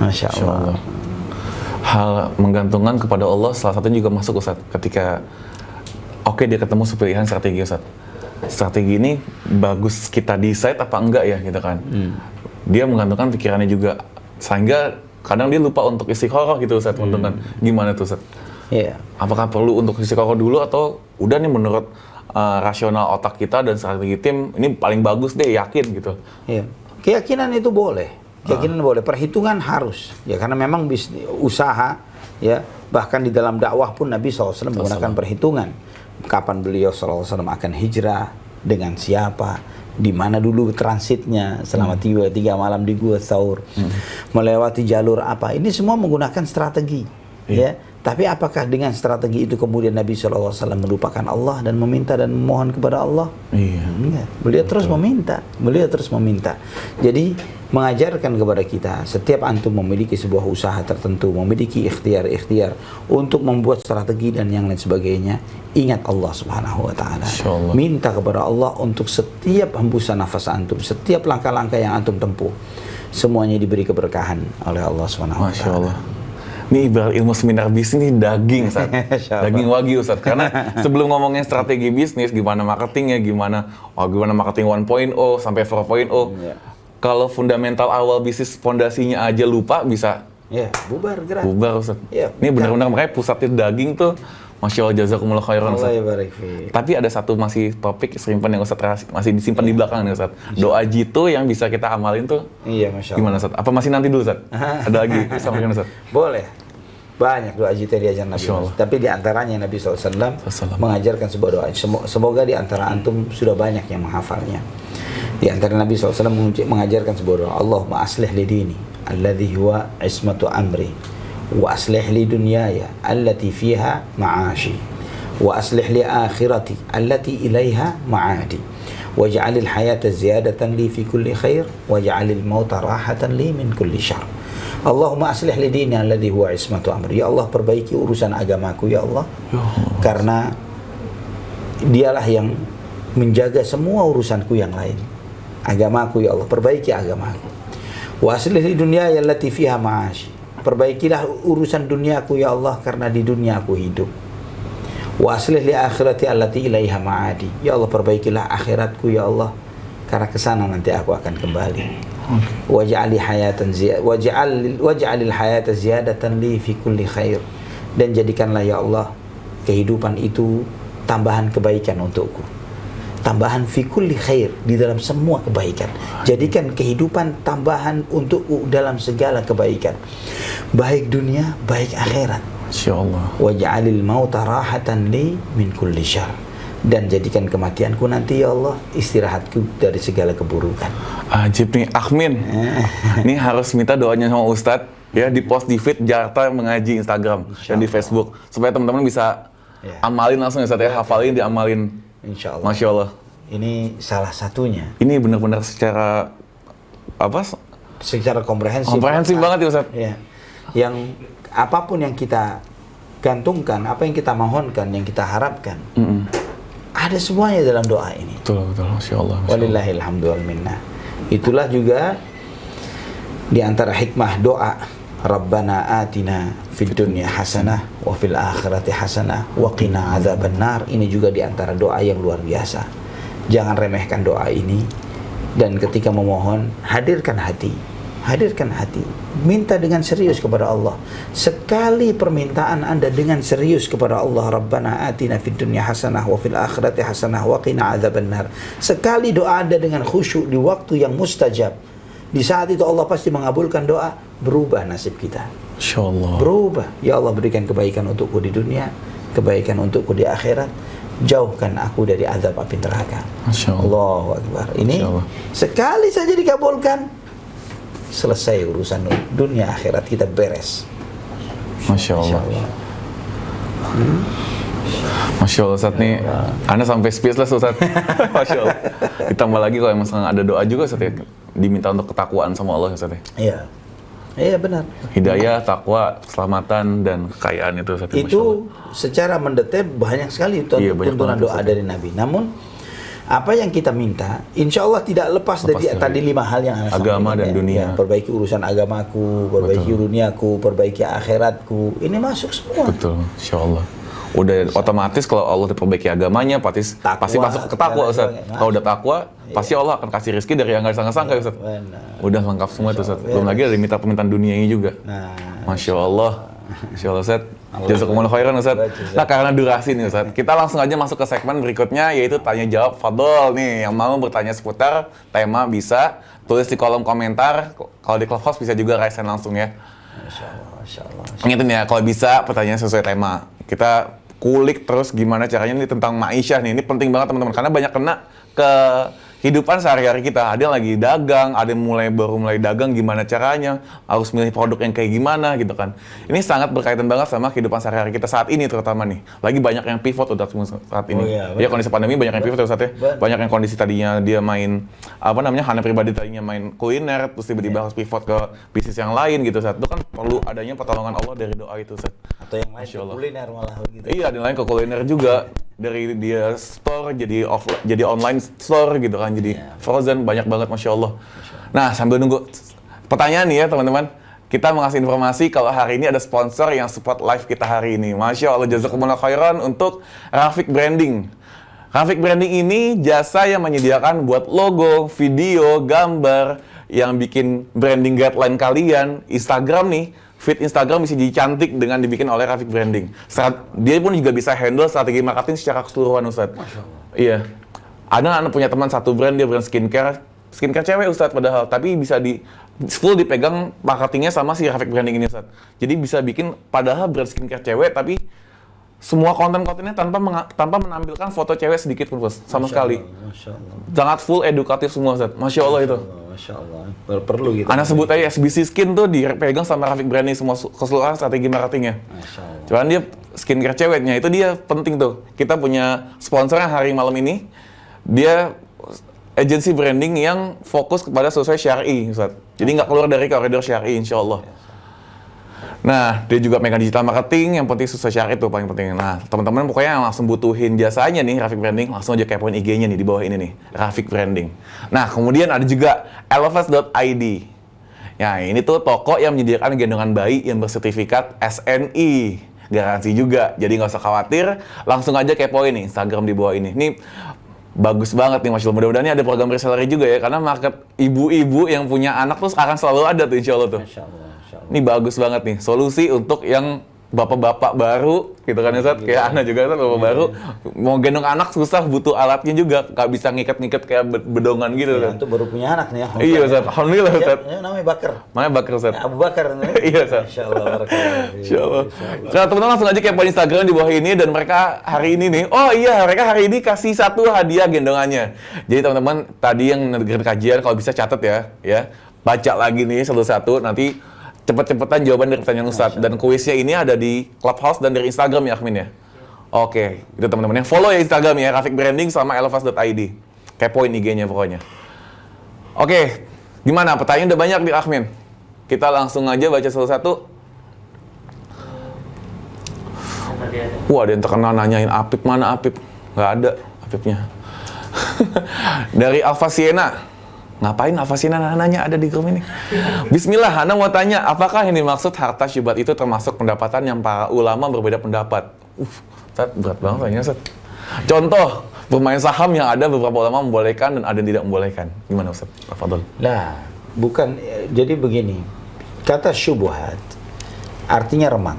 Masya Allah. Hal menggantungkan kepada Allah salah satunya juga masuk Ustaz ketika dia ketemu pilihan strategi Ustaz. Strategi ini bagus kita decide apa enggak ya gitu kan. Dia menggantungkan pikirannya juga, sehingga kadang dia lupa untuk istikharah gitu Ustaz. Gimana tuh Ustaz? Apakah perlu untuk istikharah dulu, atau udah nih menurut rasional otak kita dan strategi tim ini paling bagus deh, yakin gitu? Keyakinan itu boleh, boleh, perhitungan harus ya, karena memang bisnis usaha ya, bahkan di dalam dakwah pun Nabi SAW menggunakan perhitungan. Kapan beliau SAW akan hijrah, dengan siapa, di mana dulu transitnya selama 3 malam di Gua Thaur, melewati jalur apa, ini semua menggunakan strategi ya. Tapi apakah dengan strategi itu kemudian Nabi SAW melupakan Allah dan meminta dan memohon kepada Allah? Enggak. Beliau terus meminta. Jadi mengajarkan kepada kita, setiap antum memiliki sebuah usaha tertentu, memiliki ikhtiar untuk membuat strategi dan yang lain sebagainya, ingat Allah Subhanahu wa taala. Minta kepada Allah untuk setiap hembusan nafas antum, setiap langkah-langkah yang antum tempuh, semuanya diberi keberkahan oleh Allah Subhanahu wa taala. Ini ibarat ilmu seminar bisnis daging, Ustaz. Daging wagyu, Ustaz. Karena sebelum ngomongin strategi bisnis, gimana marketingnya, gimana marketing 1.0 sampai 4.0. Kalau fundamental awal bisnis fondasinya aja lupa, bisa bubar gerak. Bubar, Ustaz. Ini benar-benar makanya pusatnya daging tuh. Masya Allah, jazakumullah khairan, Ustaz. Tapi ada satu masih topik simpan yang Ustaz masih disimpan di belakang nih, Ustaz. Doa jitu yang bisa kita amalin tuh. Masya Allah. Gimana, Ustaz? Apa masih nanti dulu, Ustaz? Ada lagi sampaikan, Ustaz? Boleh. Banyak doa jitu yang diajar Nabi. Tapi di antaranya Nabi SAW mengajarkan sebuah doa. Semoga di antara antum sudah banyak yang menghafalnya. Di antara Nabi SAW mengajarkan sebuah doa. Allahumma aslih li dini alladhi huwa ismatu amri, wa aslih li dunyaya allati fiha ma'ashi, wa aslih li akhirati allati ilaiha ma'adi, waj'alil hayata ziyadatan li fi kulli khair, waj'alil mauta rahatan li min kulli syarr. Allahumma aslih li dini alladhi huwa ismatu amri. Ya Allah, perbaiki urusan agamaku ya Allah, karena dialah yang menjaga semua urusanku yang lain. Agamaku ya Allah, perbaiki agamaku. Wa aslih li dunyaya allati fiha ma'ashi. Perbaikilah urusan duniaku ya Allah, karena di dunia aku hidup. Wa aslih li akhirati allati ilaiha ma'adi. Ya Allah, perbaikilah akhiratku ya Allah, karena ke sana nanti aku akan kembali. Waj'alil hayata ziyadatan li fi kulli khair. dan jadikanlah ya Allah kehidupan itu tambahan kebaikan untukku, tambahan fi kulli khair, di dalam semua kebaikan. Jadikan kehidupan tambahan untukku dalam segala kebaikan, baik dunia, baik akhirat. Insyaallah. Waj'alil mauta rahatan li min kulli syarr, dan jadikan kematianku nanti ya Allah istirahatku dari segala keburukan. Ajib nih, Amin. Ini harus minta doanya sama Ustadz ya, di post di feed Jakarta Mengaji Instagram dan di Facebook, supaya teman-teman bisa amalin langsung ya Ustadz ya, hafalin, diamalin. Insya Allah. Masya Allah. Ini salah satunya. Ini benar-benar secara apa? Secara komprehensif. Komprehensif banget ya Ustadz. Ya. Yang apapun yang kita gantungkan, apa yang kita mohonkan, yang kita harapkan, ada semuanya dalam doa ini. Betul, betul. Masya Allah. Walillahil hamdu wal minnah. Itulah juga di antara hikmah doa, Rabbana atina fid dunya hasanah wa fil akhirati hasanah wa qina adzabannar. Ini juga di antara doa yang luar biasa. Jangan remehkan doa ini, dan ketika memohon hadirkan hati. Hadirkan hati, minta dengan serius kepada Allah. Sekali permintaan Anda dengan serius kepada Allah, Rabbana atina fid dunya hasanah wa fil akhirati hasanah wa qina adzabannar. Sekali doa Anda dengan khusyuk di waktu yang mustajab, di saat itu Allah pasti mengabulkan doa, berubah nasib kita. Insyaallah. Berubah. Ya Allah, berikan kebaikan untukku di dunia, kebaikan untukku di akhirat. Jauhkan aku dari azab api neraka. Masya Allah. Allahu Akbar. Ini sekali saja dikabulkan, selesai urusan dunia akhirat kita beres. Masya Allah. Masya Allah Ustadz nih, Anda sampai speechless Ustadz. Masya Allah. Ditambah lagi kalau emang ada doa juga Ustadz ya, diminta untuk ketakwaan sama Allah Ustadz ya. Iya. Iya benar. Hidayah, takwa, keselamatan, dan kekayaan itu Ustadz. Itu secara mendetail banyak sekali tuntunan doa dari Nabi. Namun apa yang kita minta, insya Allah tidak lepas dari tadi 5 hal yang Anda agama dan dunia. Ya, perbaiki urusan agamaku, perbaiki duniaku, perbaiki akhiratku. Ini masuk semua. Betul, insya Allah. Udah otomatis kalau Allah diperbaiki agamanya, pasti masuk ke takwa Ustaz. Kalau udah takwa, pasti Allah akan kasih rezeki dari yang nggak disangka-sangka Ustaz. Udah lengkap semua itu Ustaz. Belum lagi ada minta permintaan dunianya juga. Masya Allah. Masya Allah Ustaz. Jazakumullah khairan Ustaz. Nah karena durasi nih Ustaz, kita langsung aja masuk ke segmen berikutnya, yaitu tanya jawab Fadol nih. Yang mau bertanya seputar tema bisa tulis di kolom komentar. Kalau di Clubhouse bisa juga raise hand langsung ya. Masya Allah, Masya Allah. Ingetin ya, kalau bisa pertanyaan sesuai tema. Kita kulik terus gimana caranya nih tentang ma'isyah nih. Ini penting banget teman-teman, karena banyak kena ke kehidupan sehari-hari kita. Ada yang lagi dagang, ada yang baru mulai dagang, gimana caranya, harus milih produk yang kayak gimana gitu kan. Ini sangat berkaitan banget sama kehidupan sehari-hari kita saat ini terutama nih. Lagi banyak yang pivot udah saat ini. Ya kondisi pandemi banyak yang pivot saat ya. Banyak yang kondisi tadinya dia main hanya pribadi tadinya main kuliner, terus tiba-tiba harus pivot ke bisnis yang lain gitu saat. Itu kan perlu adanya pertolongan Allah dari doa itu saat. Atau yang lain ke kuliner malah gitu. Iya, ada yang lain ke kuliner juga. Dari dia store jadi online store gitu kan, jadi frozen, banyak banget Masya Allah. Nah sambil nunggu pertanyaan nih ya teman-teman, kita mau ngasih informasi kalau hari ini ada sponsor yang support live kita hari ini. Masya Allah, jazakumullah khairan untuk Rafiq Branding. Rafiq Branding ini jasa yang menyediakan buat logo, video, gambar, yang bikin branding guideline kalian, Instagram nih, feed Instagram bisa jadi cantik dengan dibikin oleh Rafiq Branding. Dia pun juga bisa handle strategi marketing secara keseluruhan Ustadz. Iya. Ada anak punya teman satu brand, dia brand skincare cewek Ustadz padahal, tapi bisa full dipegang marketingnya sama si Rafiq Branding ini Ustadz. Jadi bisa bikin padahal brand skincare cewek, tapi semua konten-kontennya tanpa menampilkan foto cewek sedikit pun Bos, sama sekali. Masya Allah. Sangat full edukatif semua Ustadz. Masya Allah itu. Masya Allah. Perlu gitu. Anak sebut aja SBC Skin tuh dipegang sama Rafiq Branding semua keseluruhan strategi marketingnya. Masya Allah. Cuman dia skincare ceweknya itu dia penting tuh. Kita punya sponsornya hari malam ini. Dia agensi branding yang fokus kepada sesuai syar'i, Ustaz. Jadi nggak keluar dari koridor syar'i, insya Allah. Nah, dia juga megang digital marketing, yang penting sesuai syar'i itu paling penting. Nah, teman-teman pokoknya yang langsung butuhin jasanya nih, Rafiq Branding, langsung aja kepoin IG-nya nih di bawah ini nih, Rafiq Branding. Nah, kemudian ada juga elevas.id. Ya, ini tuh toko yang menyediakan gendongan bayi yang bersertifikat SNI. Garansi juga, jadi nggak usah khawatir, langsung aja kepoin nih Instagram di bawah ini. Nih, bagus banget nih Masya Allah. Mudah-mudahan ini ada program reseller juga ya, karena market ibu-ibu yang punya anak tuh sekarang selalu ada tuh insya Allah tuh. Masya Allah, Masya Allah. Ini bagus banget nih, solusi untuk yang bapak-bapak baru gitu kan Ustaz, kayak Ana juga kan bapak baru, mau gendong anak susah, butuh alatnya juga, nggak bisa ngikat-ngikat kayak bedongan gitu kan. Itu baru punya anak nih ya. Iya Ustaz, alhamdulillah Ustaz. Namanya Bakar. Namanya Bakar Ustaz. Abu Bakar. Iya Ustaz. Insyaallah barakallahu. Insyaallah. Nah, teman-teman langsung aja kepo Instagram di bawah ini, dan mereka hari ini nih, oh iya, mereka hari ini kasih 1 hadiah gendongannya. Jadi teman-teman tadi yang dengerin kajian, kalau bisa catat ya, baca lagi nih satu-satu, nanti cepet-cepetan jawaban dari pertanyaan Ustadz. Dan kuisnya ini ada di Clubhouse dan dari Instagram ya, Akhmin ya. Oke, itu teman-teman yang follow ya Instagram ya, Rafiq Branding sama elevas.id. Kepoin IG-nya pokoknya. Oke, gimana? Pertanyaan udah banyak di Akhmin. Kita langsung aja baca satu-satu. Wah, ada yang terkenal nanyain Apip, mana Apip? Nggak ada Apipnya. Dari Alfa Siena. Ngapain Alfa Siena nanya ada di grup ini? Bismillah, Ana mau tanya, apakah yang dimaksud harta syubhat itu termasuk pendapatan yang para ulama berbeda pendapat? Ustaz, berat banget tanya, Ustaz. Contoh, bermain saham yang ada beberapa ulama membolehkan dan ada yang tidak membolehkan. Gimana Ustaz? Tafadhol. Nah, bukan, jadi begini. Kata syubhat artinya remang,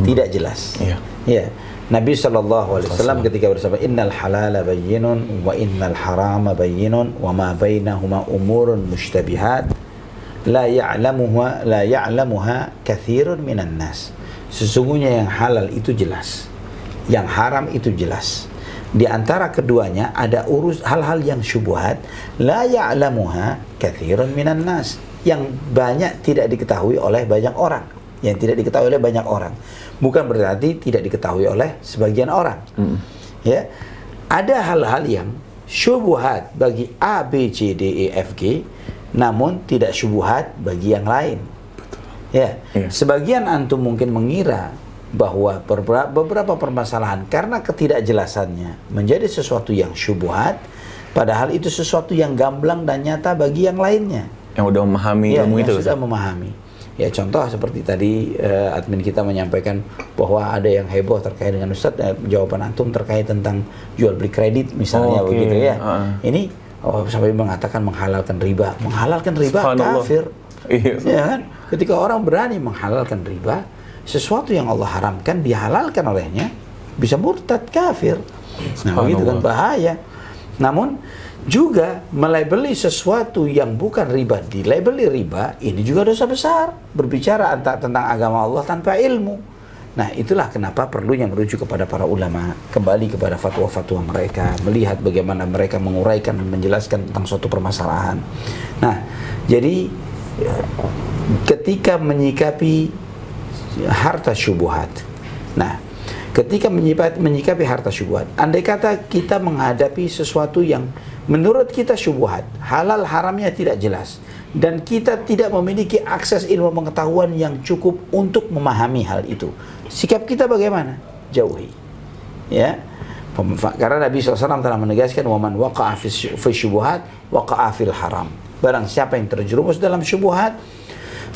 tidak jelas. Iya. Ya. Nabi SAW ketika bersabda innal halala bayyinun wa innal harama bayyinun wa ma bainahuma umurun mushtabihat la ya'lamuha katsirun minan nas. Sesungguhnya yang halal itu jelas, yang haram itu jelas. Di antara keduanya ada hal-hal yang syubhat, la ya'lamuha katsirun minan nas, yang banyak tidak diketahui oleh banyak orang. Yang tidak diketahui oleh banyak orang, bukan berarti tidak diketahui oleh sebagian orang. Ya, ada hal-hal yang syubhat bagi A, B, C, D, E, F, G, namun tidak syubhat bagi yang lain. Ya, sebagian antum mungkin mengira bahwa beberapa permasalahan karena ketidakjelasannya menjadi sesuatu yang syubhat, padahal itu sesuatu yang gamblang dan nyata bagi yang lainnya. Yang udah memahami ilmu itu. Sudah memahami. Ya, contoh seperti tadi admin kita menyampaikan bahwa ada yang heboh terkait dengan Ustadz, jawaban antum terkait tentang jual beli kredit misalnya, begitu ya. Ini sampai mengatakan menghalalkan riba. Menghalalkan riba kafir. Ya kan? Ketika orang berani menghalalkan riba, sesuatu yang Allah haramkan dihalalkan olehnya, bisa murtad kafir. Nah, begitu kan, bahaya. Namun juga melabeli sesuatu yang bukan riba dilabeli riba, ini juga dosa besar. Berbicara tentang agama Allah tanpa ilmu. Nah, itulah kenapa perlunya merujuk kepada para ulama, kembali kepada fatwa-fatwa mereka, melihat bagaimana mereka menguraikan dan menjelaskan tentang suatu permasalahan. Nah, jadi ketika menyikapi harta syubhat, nah, ketika menyikapi harta syubhat, andai kata kita menghadapi sesuatu yang menurut kita syubhat, halal haramnya tidak jelas, dan kita tidak memiliki akses ilmu pengetahuan yang cukup untuk memahami hal itu, sikap kita bagaimana? Jauhi. Ya, karena Nabi SAW telah menegaskan, waman waqa'a fi syubhat waqa'a fil haram. Barang siapa yang terjerumus dalam syubhat,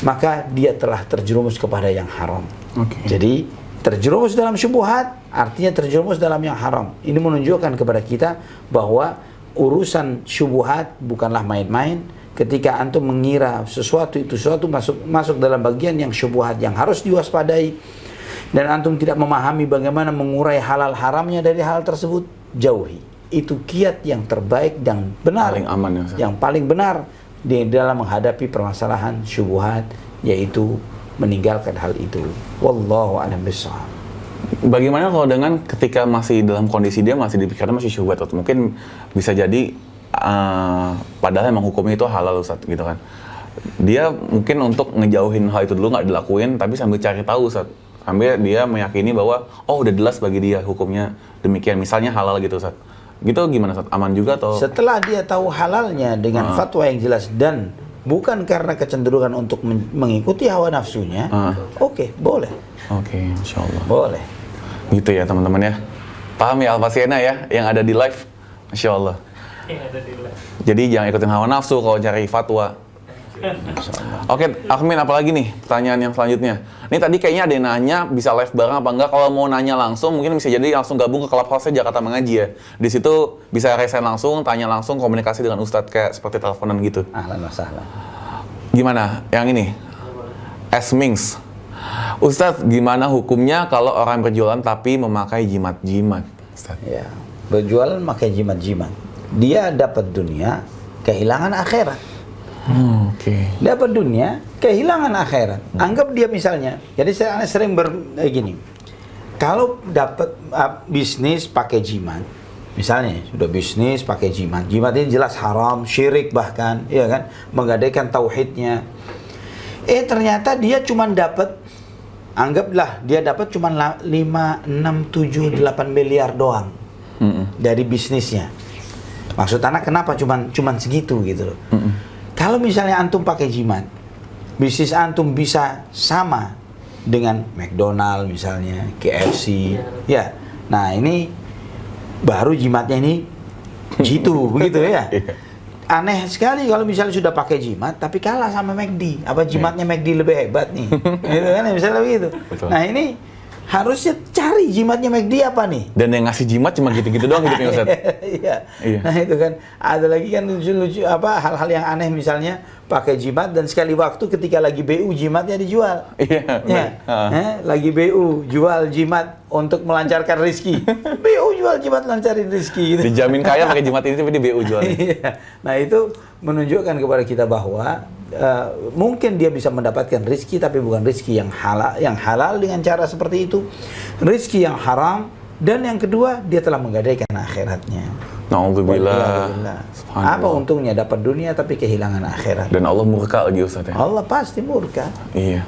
maka dia telah terjerumus kepada yang haram. Jadi terjerumus dalam syubhat artinya terjerumus dalam yang haram. Ini menunjukkan kepada kita bahwa urusan syubhat bukanlah main-main. Ketika antum mengira sesuatu masuk dalam bagian yang syubhat yang harus diwaspadai, dan antum tidak memahami bagaimana mengurai halal haramnya dari hal tersebut, jauhi. Itu kiat yang terbaik dan benar, paling aman ya, yang paling benar di dalam menghadapi permasalahan syubhat, yaitu meninggalkan hal itu. Wallahu a'lam bishawab. Bagaimana kalau dengan ketika masih dalam kondisi dia masih dipikirkan masih syubhat, atau mungkin bisa jadi padahal emang hukumnya itu halal Ustaz, gitu kan. Dia mungkin untuk ngejauhin hal itu dulu nggak dilakuin, tapi sambil cari tahu Ustaz. Sambil dia meyakini bahwa oh udah jelas bagi dia hukumnya demikian, misalnya halal gitu Ustaz. Gitu gimana Ustaz? Aman juga atau? Setelah dia tahu halalnya dengan fatwa yang jelas dan bukan karena kecenderungan untuk mengikuti hawa nafsunya, oke, boleh. Oke, Insya Allah. Boleh. Gitu ya teman-teman ya. Paham ya Alfa Siena ya, yang ada di live. Masya Allah. Yang ada di live. Jadi jangan ikutin hawa nafsu kalau cari fatwa. Oke, Akhmin, apalagi nih pertanyaan yang selanjutnya. Ini tadi kayaknya ada yang nanya bisa live bareng apa enggak. Kalau mau nanya langsung mungkin bisa jadi langsung gabung ke Clubhouse Jakarta Mengaji ya. Di situ bisa resign langsung, tanya langsung, komunikasi dengan Ustadz kayak seperti teleponan gitu. Ahlan wa sahlan. Gimana? Yang ini? Esmings. Ustadz, gimana hukumnya kalau orang berjualan tapi memakai jimat-jimat? Ustadz? Ya, berjualan pakai jimat-jimat. Dia dapat dunia, kehilangan akhirat. Oke. Dapat dunia, kehilangan akhirat. Anggap dia misalnya, jadi saya sering gini. Kalau dapat bisnis pakai jimat, misalnya sudah bisnis pakai jimat, jimat ini jelas haram, syirik bahkan, ya kan, menggadaikan tauhidnya. Ternyata dia cuma dapat, anggaplah dia dapat cuma 5, 6, 7, 8 miliar doang dari bisnisnya. Maksud anak kenapa cuman segitu gitu loh. Kalau misalnya antum pakai jimat, bisnis antum bisa sama dengan McDonald misalnya, KFC, ya. Nah ini baru jimatnya ini jitu begitu ya. Aneh sekali kalau misalnya sudah pakai jimat tapi kalah sama McD. Apa jimatnya McD lebih hebat nih? Gitu kan misalnya begitu. Nah ini harusnya cari jimatnya McD apa nih? Dan yang ngasih jimat cuma gitu-gitu doang hidupnya Ustaz. Iya. Nah itu kan ada lagi kan lucu-lucu hal-hal yang aneh misalnya pakai jimat dan sekali waktu ketika lagi BU jimatnya dijual. Iya. Lagi BU jual jimat untuk melancarkan rezeki. BU jual jimat lancarin rezeki gitu. Dijamin kaya pakai jimat ini tapi di BU jualnya. Iya. Nah itu menunjukkan kepada kita bahwa mungkin dia bisa mendapatkan rezeki tapi bukan rezeki yang halal dengan cara seperti itu. Rezeki yang haram, dan yang kedua dia telah menggadaikan akhiratnya. Na'udzubillah. Apa untungnya dapat dunia tapi kehilangan akhirat? Dan Allah murka lagi Ustaz ya. Allah pasti murka. Iya.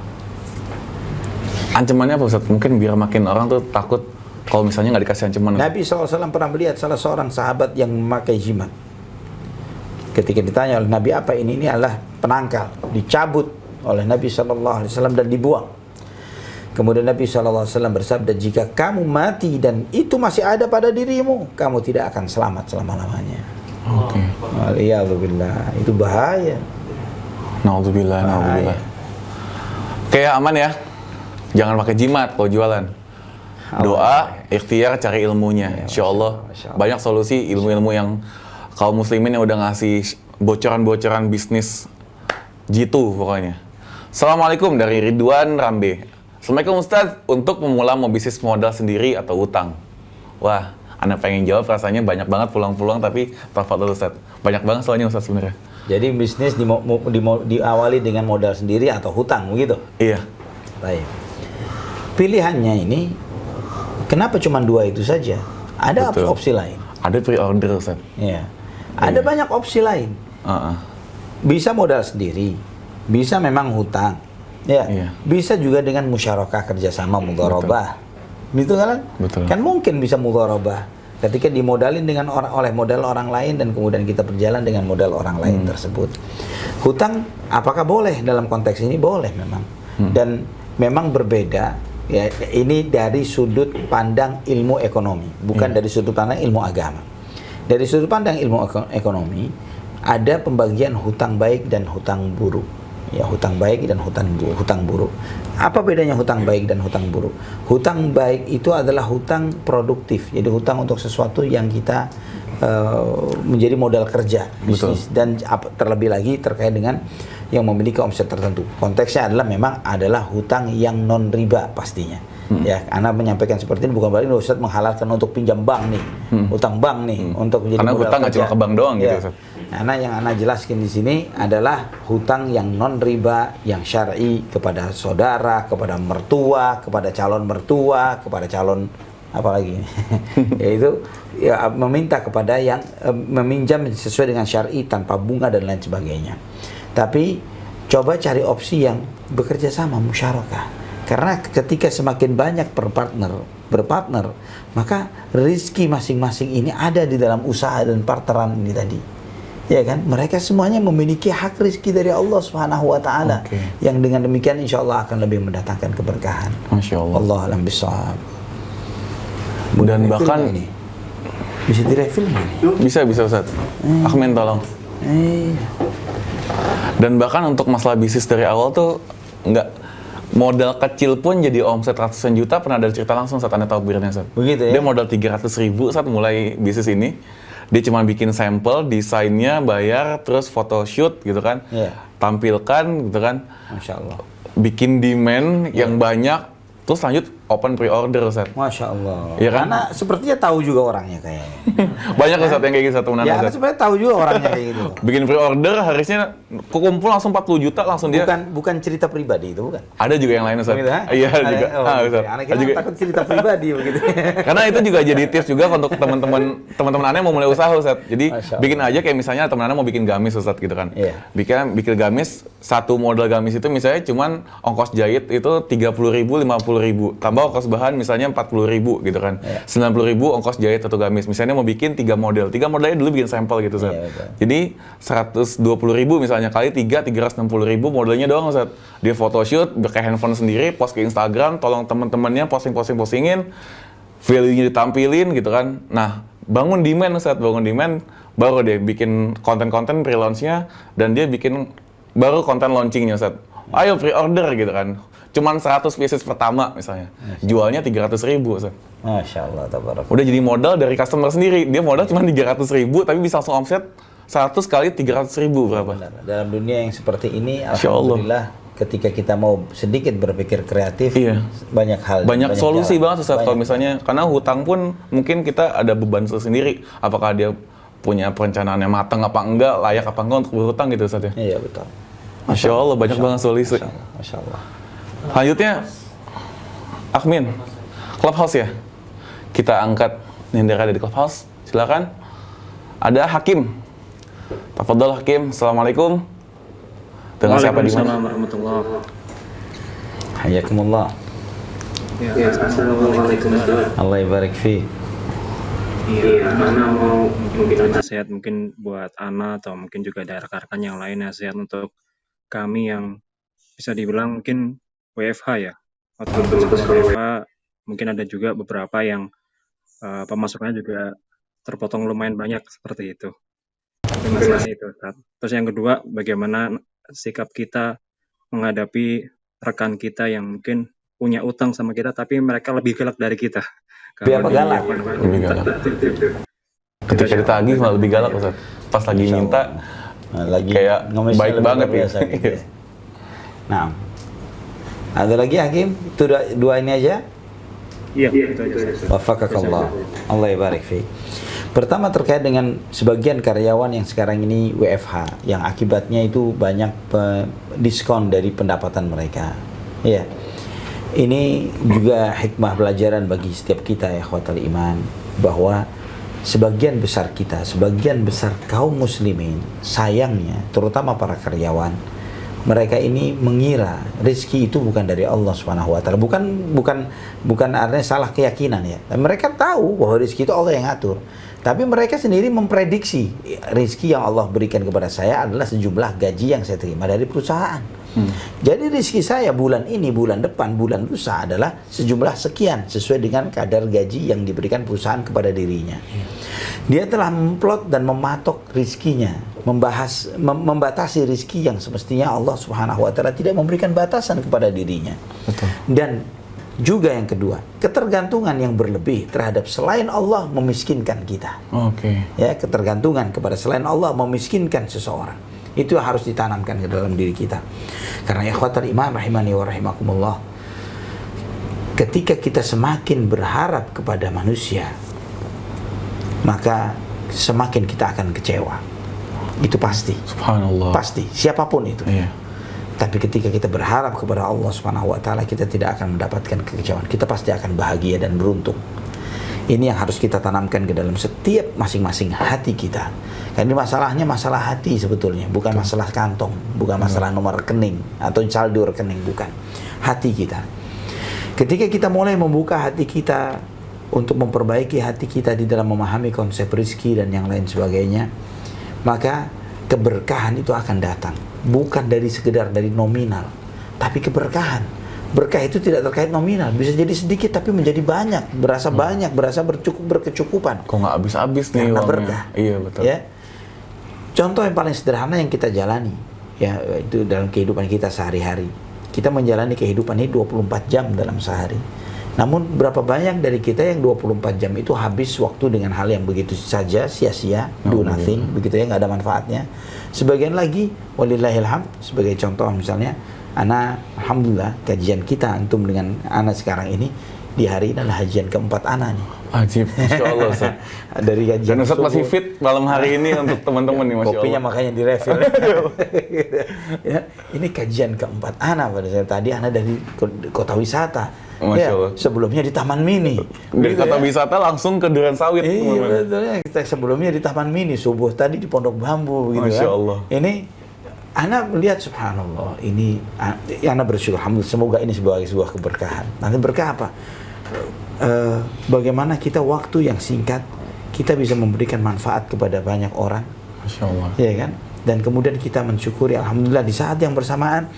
Ancamannya apa Ustaz? Mungkin biar makin orang tuh takut kalau misalnya nggak dikasih ancaman. Nabi SAW pernah melihat salah seorang sahabat yang memakai jimat. Ketika ditanya oleh Nabi apa ini adalah penangkal, dicabut oleh Nabi SAW dan dibuang. Kemudian Nabi SAW bersabda, jika kamu mati dan itu masih ada pada dirimu, kamu tidak akan selamat selama-lamanya. Oke. Waliyahzubillah, itu bahaya. Na'udzubillah. Kayak aman ya. Jangan pakai jimat kalau jualan. Doa, ikhtiar, cari ilmunya. Insya Allah banyak solusi ilmu-ilmu yang kaum muslimin yang udah ngasih bocoran-bocoran bisnis jitu pokoknya. Assalamualaikum dari Ridwan Rambe. Assalamualaikum Ustaz, untuk pemula mau bisnis modal sendiri atau utang? Wah, Anda pengen jawab rasanya banyak banget pulang-pulang tapi tafadhol Ustaz. Banyak banget soalnya Ustaz sebenarnya. Jadi bisnis diawali dengan modal sendiri atau hutang begitu? Iya. Baik. Pilihannya ini kenapa cuma 2 itu saja? Ada opsi lain. Ada pre-order Ustaz. Iya. Ada banyak opsi lain. Bisa modal sendiri, bisa memang hutang. Ya, bisa juga dengan musyarakah kerjasama mudharabah. Betul kan? Betul. Kan mungkin bisa mudharabah ketika dimodalin dengan oleh modal orang lain dan kemudian kita berjalan dengan modal orang lain tersebut. Hutang apakah boleh dalam konteks ini? Boleh memang. Dan memang berbeda ya, ini dari sudut pandang ilmu ekonomi, bukan dari sudut pandang ilmu agama. Dari sudut pandang ilmu ekonomi ada pembagian hutang baik dan hutang buruk. Ya, hutang baik dan hutang buruk. Apa bedanya hutang baik dan hutang buruk? Hutang baik itu adalah hutang produktif. Jadi hutang untuk sesuatu yang kita menjadi modal kerja bisnis. Betul. Dan terlebih lagi terkait dengan yang memiliki omset tertentu. Konteksnya adalah hutang yang non riba pastinya. Ya, Anda menyampaikan seperti ini bukan berarti Ustaz menghalalkan untuk pinjam bank nih, hutang bank nih untuk menjadi karena modal hutang nggak cuma ke bank doang gitu Ustaz. Karena yang Anda jelaskan di sini adalah hutang yang non riba, yang syar'i kepada saudara, kepada mertua, kepada calon mertua, kepada calon apalagi yaitu ya, meminta kepada yang meminjam sesuai dengan syar'i tanpa bunga dan lain sebagainya. Tapi coba cari opsi yang bekerja sama, musyarakah. Karena ketika semakin banyak berpartner, maka rezeki masing-masing ini ada di dalam usaha dan partneran ini tadi. Ya kan? Mereka semuanya memiliki hak rezeki dari Allah Subhanahu wa taala. Yang dengan demikian insyaallah akan lebih mendatangkan keberkahan. Masyaallah. Allah alam bisawab. Dan bahkan ini bisa direfil ini. Bisa Ustaz. Akhmin tolong. Dan bahkan untuk masalah bisnis dari awal tuh nggak modal kecil pun jadi omset ratusan juta. Pernah ada cerita langsung saat Anda tahu birnya Ustaz. Begitu ya? Dia modal 300.000 saat mulai bisnis ini. Dia cuma bikin sampel, desainnya, bayar, terus photoshoot gitu kan. Tampilkan gitu kan. Masya Allah. bikin demand yang banyak, terus lanjut open pre-order, Ustaz. Masya Allah. Iya kan? Karena sepertinya tahu juga orangnya kayaknya. Banyak Ustaz yang kayak gitu, temenan Ya, Ustaz. sebenarnya tahu juga orangnya kayak gitu. Bikin pre-order, harusnya kumpul langsung 40 juta, langsung dia. Bukan cerita pribadi itu, bukan? Ada juga yang lain, Ustaz. Begitu, ha? Iya, ada juga. Oh, gitu. Ustaz. Anak Ada kita juga. takut cerita pribadi begitu. Karena itu juga jadi tips juga untuk teman-teman aneh mau mulai usaha, Ustaz. Jadi Masya Allah. bikin aja kayak misalnya teman aneh mau bikin gamis, Ustaz, gitu kan. Iya. Bikin gamis, satu model gamis itu misalnya cuman ongkos jahit itu 30.000, 50.000. Tambah ongkos bahan misalnya 40.000 gitu kan. Iya. 90.000 ongkos jahit satu gamis. Misalnya mau bikin 3 model. 3 modelnya dulu bikin sampel gitu, Ustaz. Iya, betul. Jadi 120.000 misalnya kali 3, 360.000 modelnya doang, Ustaz. Dia photoshoot, pakai handphone sendiri, post ke Instagram, tolong teman-temannya posting-postingin, value-nya ditampilin gitu kan. Nah, bangun demand, Ustaz, bangun demand, baru deh bikin konten-konten pre-launch-nya, dan dia bikin baru konten launching-nya, Ustaz. Ayo pre-order gitu kan. Cuman 100 pieces pertama misalnya. Jualnya 300.000, Ustaz. Masya Allah, tabarak. Udah jadi modal dari customer sendiri. Dia modal cuma 300.000, tapi bisa langsung omset 100 kali 300.000 berapa? Benar. Dalam dunia yang seperti ini, Masya Allah. alhamdulillah, ketika kita mau sedikit berpikir kreatif, Iya. banyak hal, Banyak solusi jalan. banget, Ustaz. Kalau Banyak. misalnya, karena hutang pun mungkin kita ada beban sendiri. Apakah dia punya perencanaan yang matang apa enggak, layak apa enggak untuk berhutang gitu, Ustaz ya. Iya, betul. Masya Allah, banyak banget solusi. Masya Allah. Masya Allah. Selanjutnya, Akmin, Clubhouse ya. Kita angkat Nindera dari Clubhouse. Silakan. Ada Hakim. Tafadhol Hakim. Assalamualaikum. Dengan siapa di mana? Waalaikumsalam warahmatullahi wabarakatuh. Hayakumullah. Ya, assalamualaikum. Allah barik fi. Iya, Ana mau mungkin nasihat mungkin buat Ana atau mungkin juga ada rekan-rekan yang lain, nasihat untuk kami yang bisa dibilang mungkin WFH ya. Atau WFH mungkin ada juga beberapa yang pemasukannya juga terpotong lumayan banyak seperti itu. Terima kasih itu, Ustaz. Terus yang kedua, bagaimana sikap kita menghadapi rekan kita yang mungkin punya utang sama kita tapi mereka lebih galak dari kita. Biar apa galak? Lebih galak. Ketika ditagih malah lebih galak, Ustaz. Pas lagi Insya minta, Allah. Nah, lagi kayak ngemisnya baik lebih banget luar biasa ya. gitu. Nah, ada lagi Hakim? Itu dua ini aja. Iya, itu aja, Ustaz. Wafakakallah. Allah barik fi. Pertama terkait dengan sebagian karyawan yang sekarang ini WFH, yang akibatnya itu banyak diskon dari pendapatan mereka. Ya, ini juga hikmah pelajaran bagi setiap kita ya khawatir iman, bahwa sebagian besar kita, sebagian besar kaum muslimin, sayangnya terutama para karyawan, mereka ini mengira rezeki itu bukan dari Allah Subhanahu wa taala. Bukan artinya salah keyakinan ya. Mereka tahu bahwa rezeki itu Allah yang ngatur. Tapi mereka sendiri memprediksi rezeki yang Allah berikan kepada saya adalah sejumlah gaji yang saya terima dari perusahaan. Jadi rezeki saya bulan ini, bulan depan, bulan lusa adalah sejumlah sekian sesuai dengan kadar gaji yang diberikan perusahaan kepada dirinya. Dia telah memplot dan mematok rizkinya, membatasi rizki yang semestinya Allah Subhanahu wa taala tidak memberikan batasan kepada dirinya. Betul. Dan juga yang kedua, ketergantungan yang berlebih terhadap selain Allah memiskinkan kita. Oke. Ya, ketergantungan kepada selain Allah memiskinkan seseorang. Itu harus ditanamkan ke dalam diri kita. Karena ikhwatal iman rahimani wa rahimakumullah, ketika kita semakin berharap kepada manusia, maka semakin kita akan kecewa. Itu pasti. Subhanallah. Pasti, siapapun itu. Iya. Tapi ketika kita berharap kepada Allah Subhanahu wa taala, kita tidak akan mendapatkan kekecewaan. Kita pasti akan bahagia dan beruntung. Ini yang harus kita tanamkan ke dalam setiap masing-masing hati kita. Karena ini masalahnya masalah hati sebetulnya, bukan masalah kantong, bukan masalah nomor rekening atau saldo rekening, bukan. Hati kita. Ketika kita mulai membuka hati kita untuk memperbaiki hati kita di dalam memahami konsep rizki dan yang lain sebagainya, maka keberkahan itu akan datang. Bukan dari sekedar dari nominal, tapi keberkahan. Berkah itu tidak terkait nominal, bisa jadi sedikit tapi menjadi banyak, berasa banyak, berasa berkecukupan. Kok nggak habis-habis nih Karena uangnya? berkah. Iya, betul. Ya. Contoh yang paling sederhana yang kita jalani, ya itu dalam kehidupan kita sehari-hari. Kita menjalani kehidupan ini 24 jam dalam sehari. Namun berapa banyak dari kita yang 24 jam itu habis waktu dengan hal yang begitu saja, sia-sia, do nothing, begitu ya, nggak ada manfaatnya. Sebagian lagi, walillahilham, sebagai contoh misalnya, Ana alhamdulillah kajian kita antum dengan ana sekarang ini di hari ini adalah kajian keempat ana nih. Ajib, Masya Allah Ustaz. Dari kajian Dan Ustaz masih subuh. fit malam hari ini untuk teman-teman nih, Masya Kopinya Allah. makanya direfill. Ya, ini kajian keempat ana pada saat tadi ana dari kota wisata. Masya Ya, Allah. sebelumnya di Taman Mini. Dari Gitu kota ya. wisata langsung ke Duren Sawit. Iya teman-teman. betul ya. Kita sebelumnya di Taman Mini, subuh tadi di Pondok Bambu gitu Masya kan. Allah. Ini Ana melihat subhanallah, ini Ana bersyukur alhamdulillah, semoga ini sebagai sebuah keberkahan. Nanti berkah apa? Bagaimana kita waktu yang singkat kita bisa memberikan manfaat kepada banyak orang, Masya Allah. ya kan? Dan kemudian kita mensyukuri alhamdulillah di saat yang bersamaan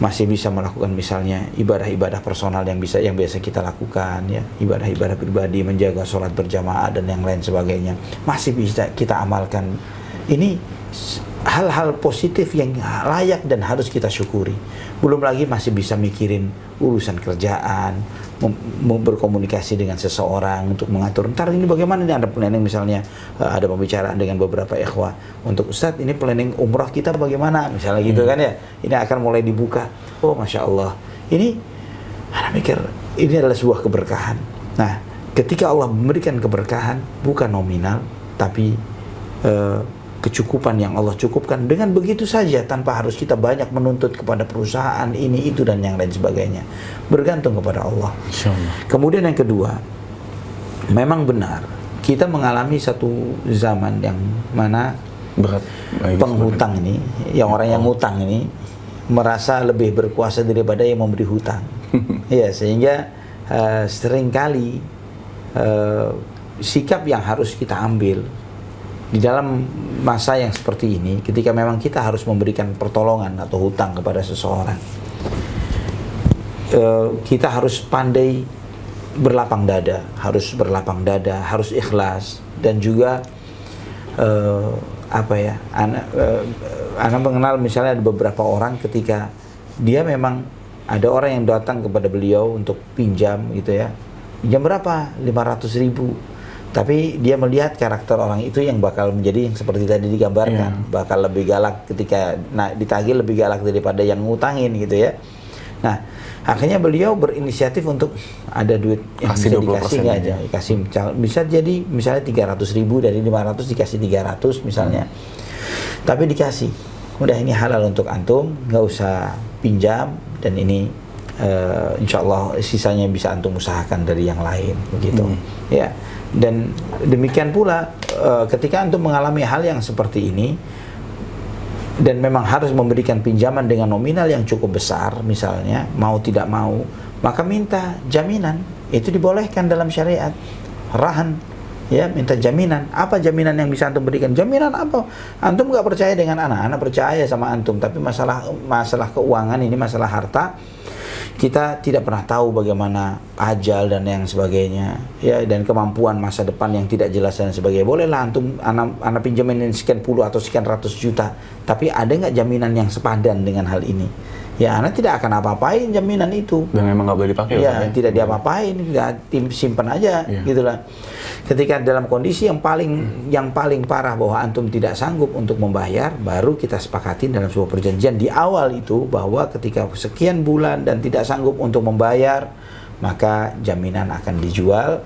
masih bisa melakukan misalnya ibadah-ibadah personal yang biasa kita lakukan, ya, ibadah-ibadah pribadi, menjaga sholat berjamaah dan yang lain sebagainya masih bisa kita amalkan. Ini hal-hal positif yang layak dan harus kita syukuri. Belum lagi masih bisa mikirin urusan kerjaan, mau berkomunikasi dengan seseorang untuk mengatur. Ntar ini bagaimana nih ada planning misalnya, ada pembicaraan dengan beberapa ikhwah untuk Ustadz ini planning umrah kita bagaimana misalnya gitu kan ya. Ini akan mulai dibuka. Oh Masya Allah. Ini Anda mikir ini adalah sebuah keberkahan. Nah ketika Allah memberikan keberkahan bukan nominal tapi kecukupan yang Allah cukupkan dengan begitu saja tanpa harus kita banyak menuntut kepada perusahaan ini itu dan yang lain sebagainya, bergantung kepada Allah. Insya Allah. Kemudian yang kedua, memang benar kita mengalami satu zaman yang mana Berat. Baik, penghutang ini, yang orang yang ngutang ini merasa lebih berkuasa daripada yang memberi hutang. Ya, sehingga seringkali sikap yang harus kita ambil di dalam masa yang seperti ini, ketika memang kita harus memberikan pertolongan atau hutang kepada seseorang, kita harus pandai berlapang dada, harus ikhlas, dan juga Ana mengenal misalnya ada beberapa orang ketika dia memang ada orang yang datang kepada beliau untuk pinjam gitu ya, pinjam berapa? 500.000. Tapi dia melihat karakter orang itu yang bakal menjadi yang seperti tadi digambarkan, bakal lebih galak ketika ditagih, lebih galak daripada yang ngutangin gitu ya. Nah, akhirnya beliau berinisiatif untuk ada duit yang Kasih bisa dikasih nggak aja, dikasih bisa jadi misalnya 300.000 dari 500 dikasih 300 misalnya. Tapi dikasih, udah ini halal untuk antum, nggak usah pinjam dan ini insya Allah sisanya bisa antum usahakan dari yang lain begitu. Ya. Dan demikian pula ketika antum mengalami hal yang seperti ini dan memang harus memberikan pinjaman dengan nominal yang cukup besar misalnya, mau tidak mau, maka minta jaminan. Itu dibolehkan dalam syariat. Rahan, ya, minta jaminan. Apa jaminan yang bisa antum berikan? Jaminan apa? Antum nggak percaya dengan anak percaya sama antum, tapi masalah keuangan ini, masalah harta, kita tidak pernah tahu bagaimana ajal dan yang sebagainya, ya, dan kemampuan masa depan yang tidak jelas dan sebagainya. Bolehlah antum anak pinjamin sekian puluh atau sekian ratus juta, tapi ada nggak jaminan yang sepadan dengan hal ini? Ya, anak tidak akan apa-apain jaminan itu. Dan memang nggak boleh dipakai. Ya, tidak diapa-apain, simpan aja, gitulah. Ketika dalam kondisi yang paling parah bahwa antum tidak sanggup untuk membayar, baru kita sepakatin dalam sebuah perjanjian di awal itu bahwa ketika sekian bulan dan tidak sanggup untuk membayar, maka jaminan akan dijual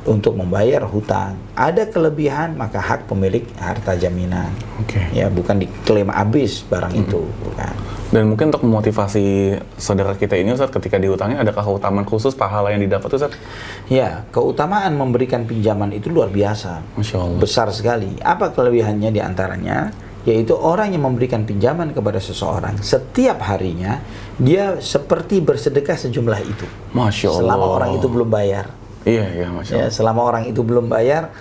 untuk membayar hutang. Ada kelebihan, maka hak pemilik harta jaminan. Ya, bukan diklaim habis barang itu, bukan. Dan mungkin untuk memotivasi saudara kita ini Ustaz, ketika dihutangin adakah keutamaan khusus pahala yang didapat Ustaz? Ya, keutamaan memberikan pinjaman itu luar biasa. Masya Allah. Besar sekali. Apa kelebihannya diantaranya? Yaitu orang yang memberikan pinjaman kepada seseorang, setiap harinya dia seperti bersedekah sejumlah itu. Masya Allah. Selama orang itu belum bayar. Iya, Masya Allah. Ya, selama orang itu belum bayar,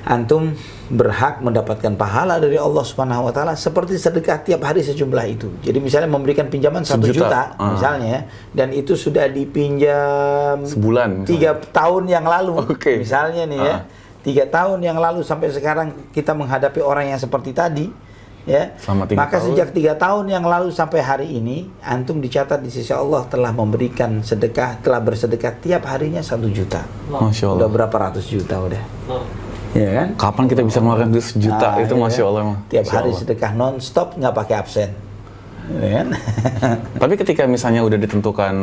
antum berhak mendapatkan pahala dari Allah Subhanahu wa taala seperti sedekah tiap hari sejumlah itu. Jadi misalnya memberikan pinjaman 1 juta misalnya, dan itu sudah dipinjam sebulan 3 tahun yang lalu. Misalnya nih ya, 3 tahun yang lalu sampai sekarang kita menghadapi orang yang seperti tadi, ya. Maka sejak 3 tahun yang lalu sampai hari ini antum dicatat di sisi Allah telah memberikan sedekah, telah bersedekah tiap harinya 1 juta. Masya Allah. Udah berapa ratus juta udah. Ya kan? Kapan kita bisa mengeluarkan duit 1 juta itu, Masya Allah. Tiap hari sedekah non-stop, nggak pakai absen. Ya kan? Tapi ketika misalnya udah ditentukan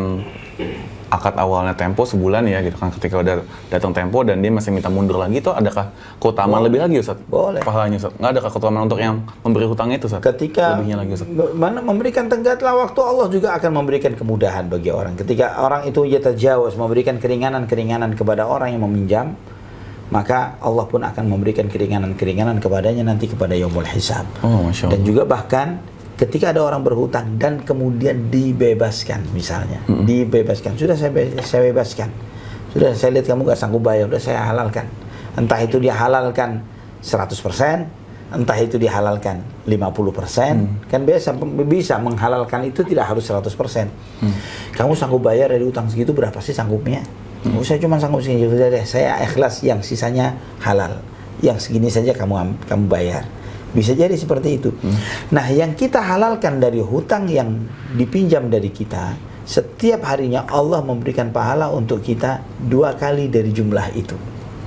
akad awalnya tempo sebulan ya gitu kan, ketika udah datang tempo dan dia masih minta mundur lagi, itu adakah keutamaan lebih lagi Ustaz? Boleh. Pahalanya Ustaz? Nggak adakah keutamaan untuk yang memberi hutang itu Ustaz? Ketika lebihnya lagi Ustaz? mana memberikan tenggatlah waktu, Allah juga akan memberikan kemudahan bagi orang. Ketika orang itu yatajawaz, memberikan keringanan-keringanan kepada orang yang meminjam, maka Allah pun akan memberikan keringanan-keringanan kepadanya nanti kepada yaumul hisab. Oh, Masya Allah. Dan juga bahkan ketika ada orang berhutang dan kemudian dibebaskan, misalnya dibebaskan, sudah saya bebaskan, sudah saya lihat kamu gak sanggup bayar, sudah saya halalkan. Entah itu dia halalkan 100%, entah itu dihalalkan 50%, kan bisa menghalalkan itu, tidak harus 100%. Kamu sanggup bayar dari utang segitu, berapa sih sanggupnya? Saya cuma sanggup segini, sudah deh, saya ikhlas, yang sisanya halal, yang segini saja kamu bayar. Bisa jadi seperti itu. Nah, yang kita halalkan dari hutang yang dipinjam dari kita, setiap harinya Allah memberikan pahala untuk kita 2 kali dari jumlah itu.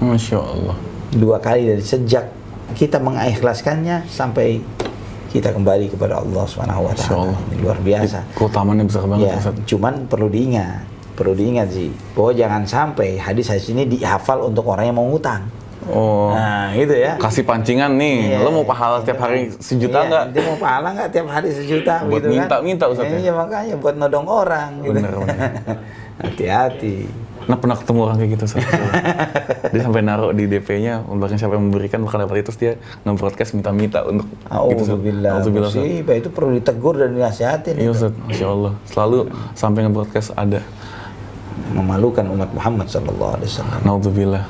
Masya Allah. 2 kali dari sejak kita mengikhlaskannya sampai kita kembali kepada Allah Subhanahu wa taala. Luar biasa. Keutamaannya besar banget Ya, Ustaz. cuman perlu diingat sih, bahwa jangan sampai hadis ini dihafal untuk orang yang mau ngutang. Oh. Nah, gitu ya. Kasih pancingan nih, Iya. lo mau pahala setiap hari 1 juta nggak? Dia mau pahala nggak tiap hari 1 juta? Buat gitu minta kan? Ustaz ya? Iya, makanya buat nodong orang. Gitu. Bener. Hati-hati. Nah, pernah ketemu orang kayak gitu Ustaz. Dia sampai naruh di DP-nya, bahkan siapa yang memberikan bakal dapat itu, terus dia nge-broadcast minta-minta untuk gitu Ustaz. Auzubillah. Auzubillah, Ustaz. Musibah itu perlu ditegur dan dinasihatin. Iya itu. Ustaz, Masya Allah. Selalu sampai nge-broadcast ada. Memalukan umat Muhammad sallallahu alaihi wasallam. Naudzubillah.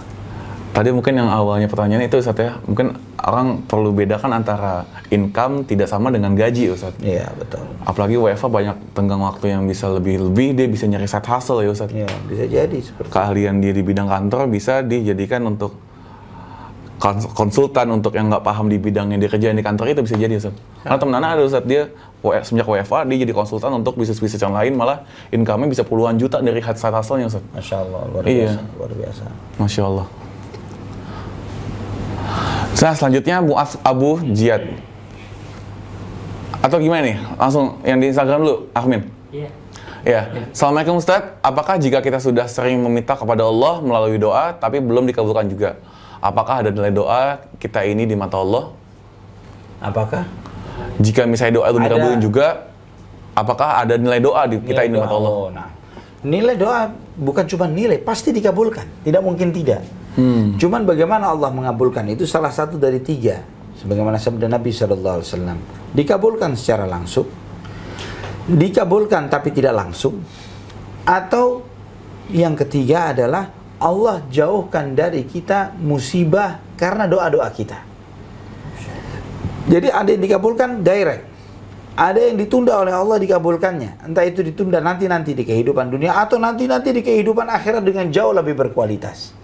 Tadi mungkin yang awalnya pertanyaan itu Ustaz ya, mungkin orang perlu bedakan antara income tidak sama dengan gaji Ustaz. Iya, betul. Apalagi WFA banyak tenggang waktu yang bisa lebih, dia bisa nyari side hustle ya Ustaz. Iya, bisa jadi seperti Keahlian dia di bidang kantor bisa dijadikan untuk konsultan untuk yang nggak paham di bidang yang dia kerjain di kantor, itu bisa jadi Ustaz. Karena temen Ana ada Ustaz, dia semenjak WFA dia jadi konsultan untuk bisnis-bisnis yang lain, malah income-nya bisa puluhan juta dari side hustle-nya Ustaz. Masya Allah, luar Iya. biasa, luar biasa. Masya Allah. Nah, selanjutnya Mu'adz Abu Jiyad. Atau gimana nih? Langsung yang di Instagram dulu, Ahmin. Iya. Ya. Assalamualaikum Ustadz. Apakah jika kita sudah sering meminta kepada Allah melalui doa, tapi belum dikabulkan juga, apakah ada nilai doa kita ini di mata Allah? Apakah? Jika misalnya doa itu dikabulkan juga, apakah ada nilai doa di kita ini di mata Allah? Nah, nilai doa bukan cuma nilai, pasti dikabulkan. Tidak mungkin tidak. Cuman bagaimana Allah mengabulkan itu salah satu dari 3. Sebagaimana sabda Nabi SAW. Dikabulkan secara langsung, dikabulkan tapi tidak langsung, atau yang ketiga adalah Allah jauhkan dari kita musibah karena doa-doa kita. Jadi ada yang dikabulkan direct, ada yang ditunda oleh Allah dikabulkannya. Entah itu ditunda nanti di kehidupan dunia, atau nanti di kehidupan akhirat dengan jauh lebih berkualitas.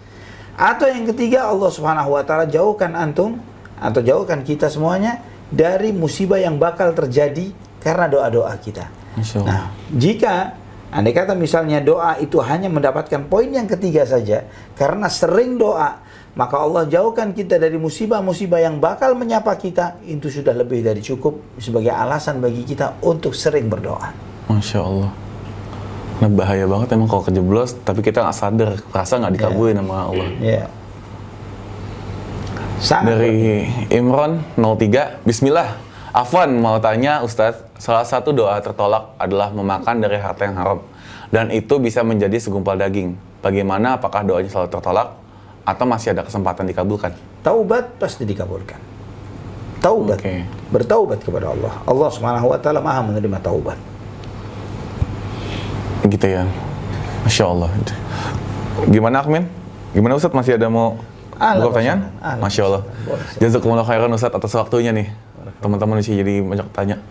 Atau yang ketiga, Allah Subhanahu wa taala jauhkan antum atau jauhkan kita semuanya dari musibah yang bakal terjadi karena doa-doa kita. Nah, jika andai kata misalnya doa itu hanya mendapatkan poin yang ketiga saja karena sering doa, maka Allah jauhkan kita dari musibah-musibah yang bakal menyapa kita, itu sudah lebih dari cukup sebagai alasan bagi kita untuk sering berdoa. Masya Allah. Nah, bahaya banget emang kalau kejeblos, tapi kita nggak sadar, rasa nggak dikabulin sama Allah. Iya. Dari Imron 03, Bismillah. Afwan mau tanya Ustadz, salah satu doa tertolak adalah memakan dari harta yang haram, dan itu bisa menjadi segumpal daging. Bagaimana, apakah doanya selalu tertolak atau masih ada kesempatan dikabulkan? Taubat pasti dikabulkan. Taubat, bertaubat kepada Allah. Allah Subhanahu wa taala Maha menerima taubat. Gitu ya. Masya Allah. Gimana Akmin? Gimana Ustadz, masih ada mau buka pertanyaan? Masya Allah. Jazakumullah khairan Ustadz atas waktunya nih. Teman-teman masih jadi banyak tanya.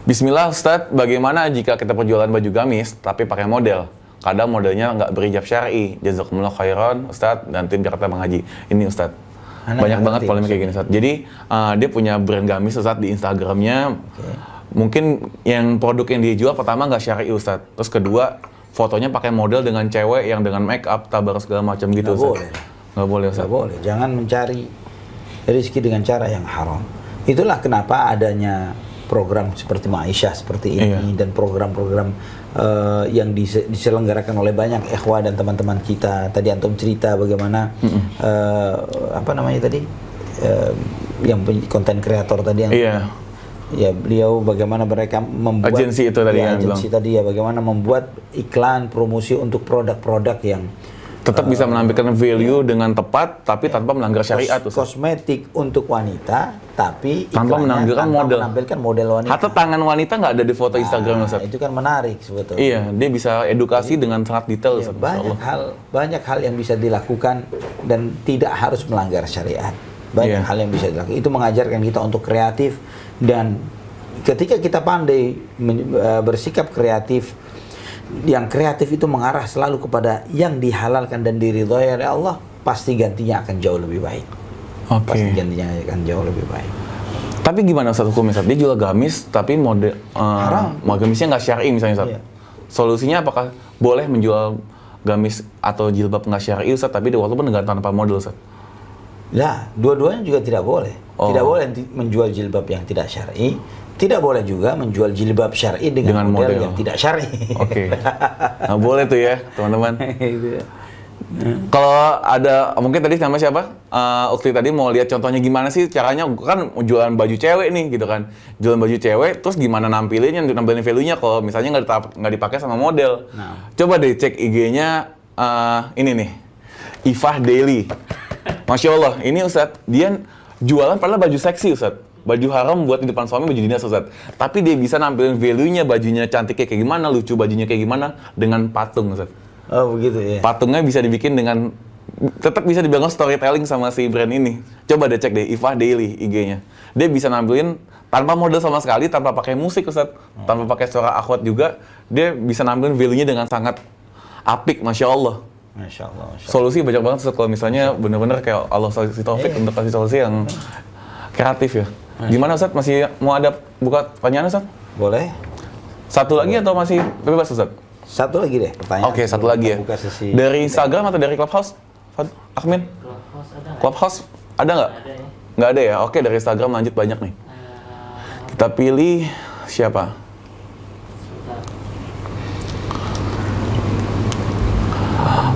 Bismillah Ustadz, bagaimana jika kita perjualan baju gamis tapi pakai model? Kadang modelnya nggak berijab syar'i. Jazakumullah khairan Ustadz dan tim Jakarta Bang Haji. Ini Ustadz. Banyak banget polemik kayak gini Ustadz. Jadi dia punya brand gamis Ustadz di Instagramnya. Mungkin yang produk yang dia jual pertama nggak syar'i Ustadz. Terus kedua, fotonya pakai model dengan cewek yang dengan make up, tabar segala macam gitu Ustadz. Nggak boleh Ustadz. Nggak boleh. Jangan mencari rezeki dengan cara yang haram. Itulah kenapa adanya program seperti Ma'isyah seperti ini dan program-program yang diselenggarakan oleh banyak ikhwah dan teman-teman kita. Tadi antum cerita bagaimana apa namanya tadi yang konten kreator tadi yang ya beliau bagaimana mereka membuat agensi itu tadi yang agensi tadi ya bagaimana membuat iklan promosi untuk produk-produk yang tetap bisa menampilkan value dengan tepat tapi tanpa melanggar syariat. Kosmetik untuk wanita tapi tanpa menampilkan model wanita. Hatta tangan wanita nggak ada di foto Instagram Ustaz. Itu kan menarik sebetulnya. Iya, dia bisa edukasi dengan sangat detail Ustaz. Banyak hal yang bisa dilakukan dan tidak harus melanggar syariat. Banyak hal yang bisa dilakukan. Itu mengajarkan kita untuk kreatif dan ketika kita pandai bersikap kreatif, yang kreatif itu mengarah selalu kepada yang dihalalkan dan diridhoi oleh Allah, pasti gantinya akan jauh lebih baik. Pasti gantinya akan jauh lebih baik. Tapi gimana Ustaz hukumnya Ustaz? Dia jual gamis tapi model gamisnya nggak syar'i misalnya Ustaz. Solusinya apakah boleh menjual gamis atau jilbab nggak syar'i Ustaz tapi walaupun dengan tanpa model Ustaz? Nah, dua-duanya juga tidak boleh. Tidak boleh menjual jilbab yang tidak syar'i. Tidak boleh juga menjual jilbab syar'i dengan model yang tidak syar'i. Nah, boleh tuh ya, teman-teman. Kalau ada, mungkin tadi nama siapa? Ukti tadi mau lihat contohnya gimana sih caranya, kan jualan baju cewek nih gitu kan. Jualan baju cewek, terus gimana nampilin value-nya kalau misalnya nggak dipakai sama model. Coba deh cek IG-nya ini nih, Ifah Daily. Masya Allah, ini Ustadz, dia jualan padahal baju seksi Ustadz. Baju haram buat di depan suami, baju dinas Ustadz. Tapi dia bisa nampilin value-nya, bajunya cantiknya kayak gimana, lucu bajunya kayak gimana, dengan patung Ustadz. Oh begitu ya? Patungnya bisa dibikin dengan, tetap bisa dibilang storytelling sama si brand ini. Coba deh cek deh, Ifah Daily IG-nya. Dia bisa nampilin tanpa model sama sekali, tanpa pakai musik Ustadz. Tanpa pakai suara akhwat juga, dia bisa nampilin value-nya dengan sangat apik, Masya Allah. Masya Allah, Masya Allah. Solusi banyak banget Ustadz, kalau misalnya bener-bener kayak Allah kasih taufik untuk kasih solusi yang kreatif ya. Gimana Ustadz? Masih mau ada buka pertanyaan Ustadz? Boleh. Satu lagi atau masih bebas Ustadz? Satu lagi deh pertanyaan. Oke, satu lagi ya. Dari Instagram atau dari Clubhouse? Akmin? Clubhouse ada nggak? Ada ya. Nggak ada ya? Oke, dari Instagram lanjut banyak nih. Kita pilih siapa?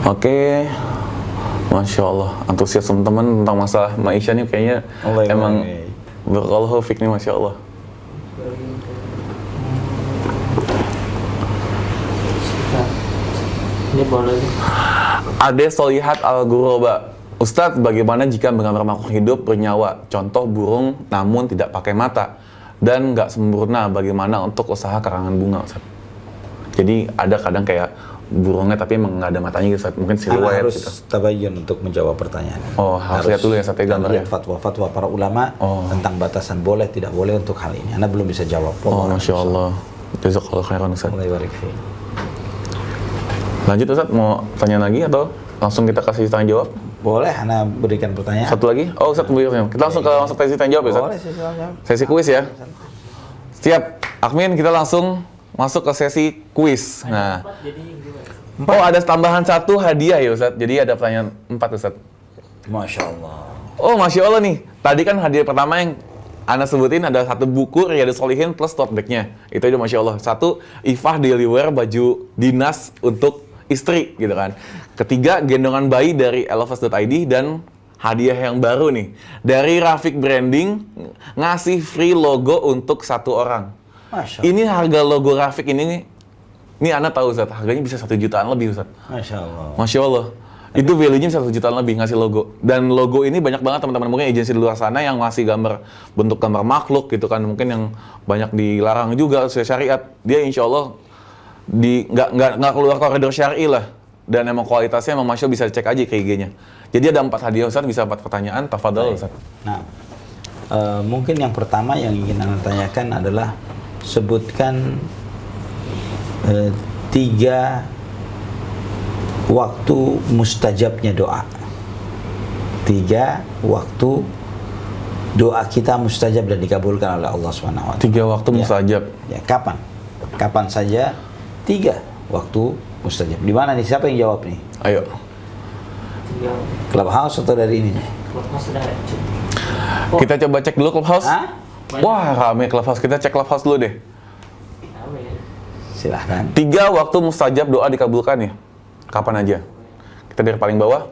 Oke. Masya Allah, antusias teman-teman tentang masalah Ma'isyah nih kayaknya emang barakallahu fiik nih, Masya Allah. Ini boleh. Ade Solihat Al-Guroba. Ustadz, bagaimana jika menggambar makhluk hidup bernyawa? Contoh burung namun tidak pakai mata dan nggak sempurna. Bagaimana untuk usaha karangan bunga Ustadz? Jadi ada kadang kayak burungnya tapi emang nggak ada matanya gitu, mungkin siluet harus gitu. Tabayyun untuk menjawab pertanyaan. Oh, harus lihat dulu ya sate gambarnya. Lihat fatwa-fatwa para ulama tentang batasan boleh tidak boleh untuk hal ini. Anda belum bisa jawab. Masya Allah. Jazakallahu khairan Ustaz. Allah barik fiik. Lanjut Ustaz, mau tanya lagi atau langsung kita kasih tanya jawab? Boleh, Anda berikan pertanyaan. Satu lagi? Oh Ustaz, kita langsung ke sesi tanya jawab ya Ustaz? Boleh, sesi tanya jawab. Sesi kuis ya? Siap. Akmin, kita langsung masuk ke sesi kuis. Nah. Oh, ada tambahan satu hadiah ya Ustadz. Jadi ada pertanyaan 4 Ustadz. Masya Allah. Oh, Masya Allah nih. Tadi kan hadiah pertama yang Anda sebutin ada satu buku Riyadhus Shalihin plus tote bag-nya. Itu aja Masya Allah. Satu, Ifah Daily Wear baju dinas untuk istri gitu kan. Ketiga, gendongan bayi dari elofas.id dan hadiah yang baru nih. Dari Rafiq Branding ngasih free logo untuk 1 orang. Masya Allah. Ini harga logo Rafiq ini Anda tahu Ustaz, harganya bisa 1 jutaan lebih Ustaz. Masya Allah. Masya Allah. Itu value-nya bisa 1 jutaan lebih ngasih logo. Dan logo ini banyak banget teman-teman mungkin agensi di luar sana yang ngasih bentuk gambar makhluk gitu kan, mungkin yang banyak dilarang juga sesuai syariat. Dia insya Allah nggak keluar koridor syar'i lah. Dan emang kualitasnya emang Masya Allah bisa cek aja ke IG-nya. Jadi ada 4 hadiah Ustaz, bisa 4 pertanyaan, tafadhol Ustaz. Nah, mungkin yang pertama yang ingin Anda tanyakan adalah sebutkan 3 waktu mustajabnya doa. 3 waktu doa kita mustajab dan dikabulkan oleh Allah Subhanahu wa taala. 3 waktu mustajab. Ya, kapan? Kapan saja 3 waktu mustajab. Di mana nih? Siapa yang jawab nih? Ayo. Clubhouse atau dari ini? Clubhouse sudah ada. Kita coba cek dulu Clubhouse. Hah? Wah, rame Clubhouse. Kita cek Clubhouse dulu deh. Silahkan. 3 waktu mustajab doa dikabulkan ya? Kapan aja? Kita dari paling bawah.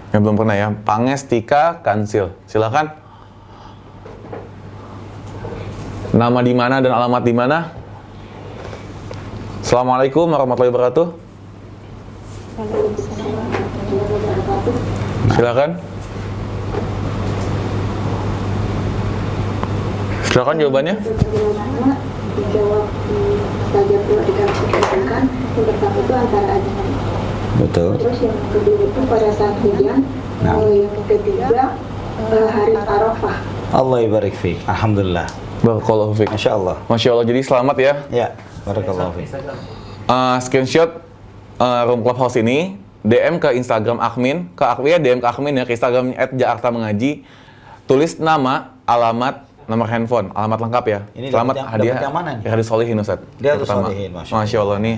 Yang belum pernah ya. Pangestika Kansil. Silahkan. Nama di mana dan alamat di mana? Assalamualaikum warahmatullahi wabarakatuh. Silakan. Silakan jawabannya. Dijawab saja pula dikabulkan. Yang pertama itu antara ajaran. Betul. Terus yang kedua itu pada saat hujan. Nah. Yang ketiga hari Arafah. Allah ibarik fiik. Alhamdulillah. Barakallahu fiik. Masya Allah. Masya Allah. Jadi selamat ya. Ya, barakallahu fiik. Screenshot room Clubhouse ini, DM ke Instagram admin, DM ke admin ya, ke Instagram @jakarta_mengaji, tulis nama, alamat, nomor handphone, alamat lengkap ya. Ini selamat dapat hadiah. yang mana nih? Riyadhus Shalihin Ustaz. Riyadhus Pertama. Shalihin, Masya Allah nih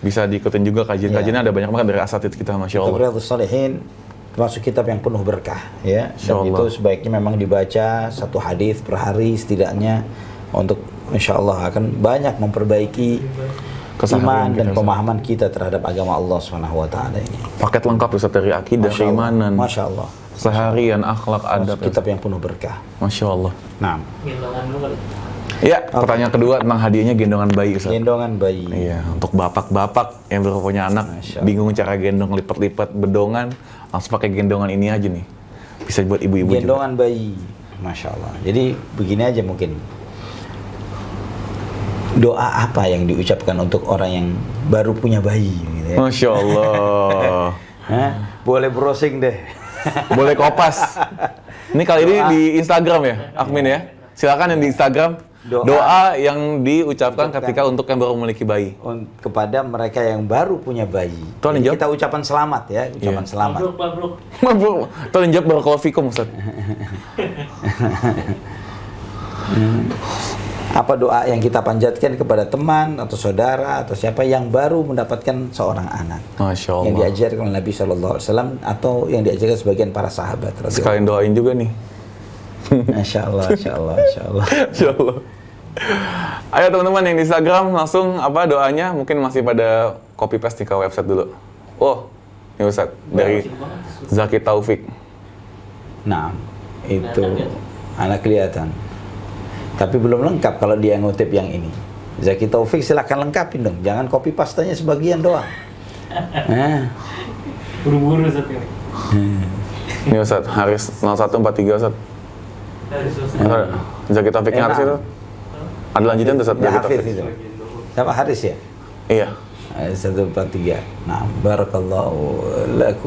bisa diikutin juga kajian-kajiannya, ada banyak banget dari asatidz kita, Masya Kitab Allah. Riyadhus Shalihin termasuk kitab yang penuh berkah ya. Insya Dan Allah. itu sebaiknya memang dibaca satu hadis per hari setidaknya untuk insya Allah akan banyak memperbaiki Keseharian iman dan kita, pemahaman kita terhadap agama Allah Subhanahu wa taala ini. Paket lengkap Ustaz dari akidah, Masya Allah. keimanan, Masya Allah. seharian, akhlak, adab. Termasuk kitab yang penuh berkah. Masya Allah. Nah, Ya, pertanyaan kedua tentang hadiahnya gendongan bayi Ustaz. gendongan bayi. Iya, untuk bapak-bapak yang baru punya anak, Masya Allah. bingung cara gendong lipat-lipat bedongan, langsung pakai gendongan ini aja nih. Bisa buat ibu-ibu juga. Gendongan bayi. Masya Allah. Jadi begini aja mungkin. Doa apa yang diucapkan untuk orang yang baru punya bayi gitu ya? Masya Allah. Hah? Boleh browsing deh. Boleh kopas. Ini kali ini di Instagram ya, Akmin ya. Silakan yang di Instagram. Doa yang diucapkan ketika untuk yang baru memiliki bayi. Kepada mereka yang baru punya bayi. Tuhan Jadi jawab. kita ucapan selamat ya, ucapan Iya. selamat. Mabruk. Tolong jawab barakallahu fikum Ustaz. Apa doa yang kita panjatkan kepada teman atau saudara atau siapa yang baru mendapatkan seorang anak Masya Allah. yang diajarkan oleh Nabi SAW atau yang diajarkan sebagian para sahabat. Sekalian doain juga nih. Masya Allah, Masya Allah, Masya Allah. Insya Allah. Ayo teman-teman yang di Instagram langsung apa doanya, mungkin masih pada copy paste nih ke website dulu. Oh, ini Ustaz dari Zaki Taufik. Nah, itu anak kelihatan. Tapi belum lengkap kalau dia ngutip yang ini. Zaki Taufik silakan lengkapin dong, jangan copy pastanya sebagian doang. Nah, Buru-buru satu ini. Ini Ustaz Haris 0143 Ustaz. Zaki Taufiknya Haris itu. Ada lanjutan tuh Ustaz ya Zaki Hafiz Taufik. itu. Siapa Haris ya? Iya. 143. Nah, barakallahu lak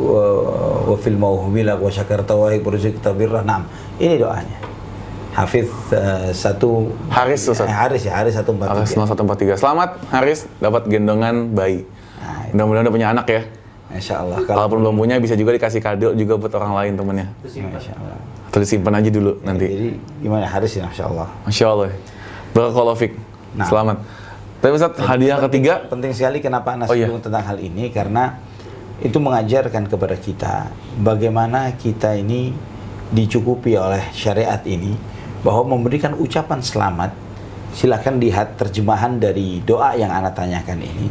wa fil mauhumilak wa syakarta wa rizqta birrah. Nah, ini doanya. Hafiz satu Haris Ustaz. Haris ya, Haris Haris 143. 0143. Selamat Haris dapat gendongan bayi. Nah, Mudah-mudahan udah punya anak ya. Masya Allah. Kalaupun belum punya bisa juga dikasih kado juga buat orang lain temennya. Masya Allah. Atau disimpan aja dulu nanti. Jadi gimana Haris ya, Masya Allah. Masya Allah. Barakallahu fik. Nah. Selamat. Tapi Ustaz, hadiah ketiga. Penting sekali kenapa Anas Oh, iya. singgung tentang hal ini, karena itu mengajarkan kepada kita bagaimana kita ini dicukupi oleh syariat ini, bahwa memberikan ucapan selamat. Silakan lihat terjemahan dari doa yang Ana tanyakan ini,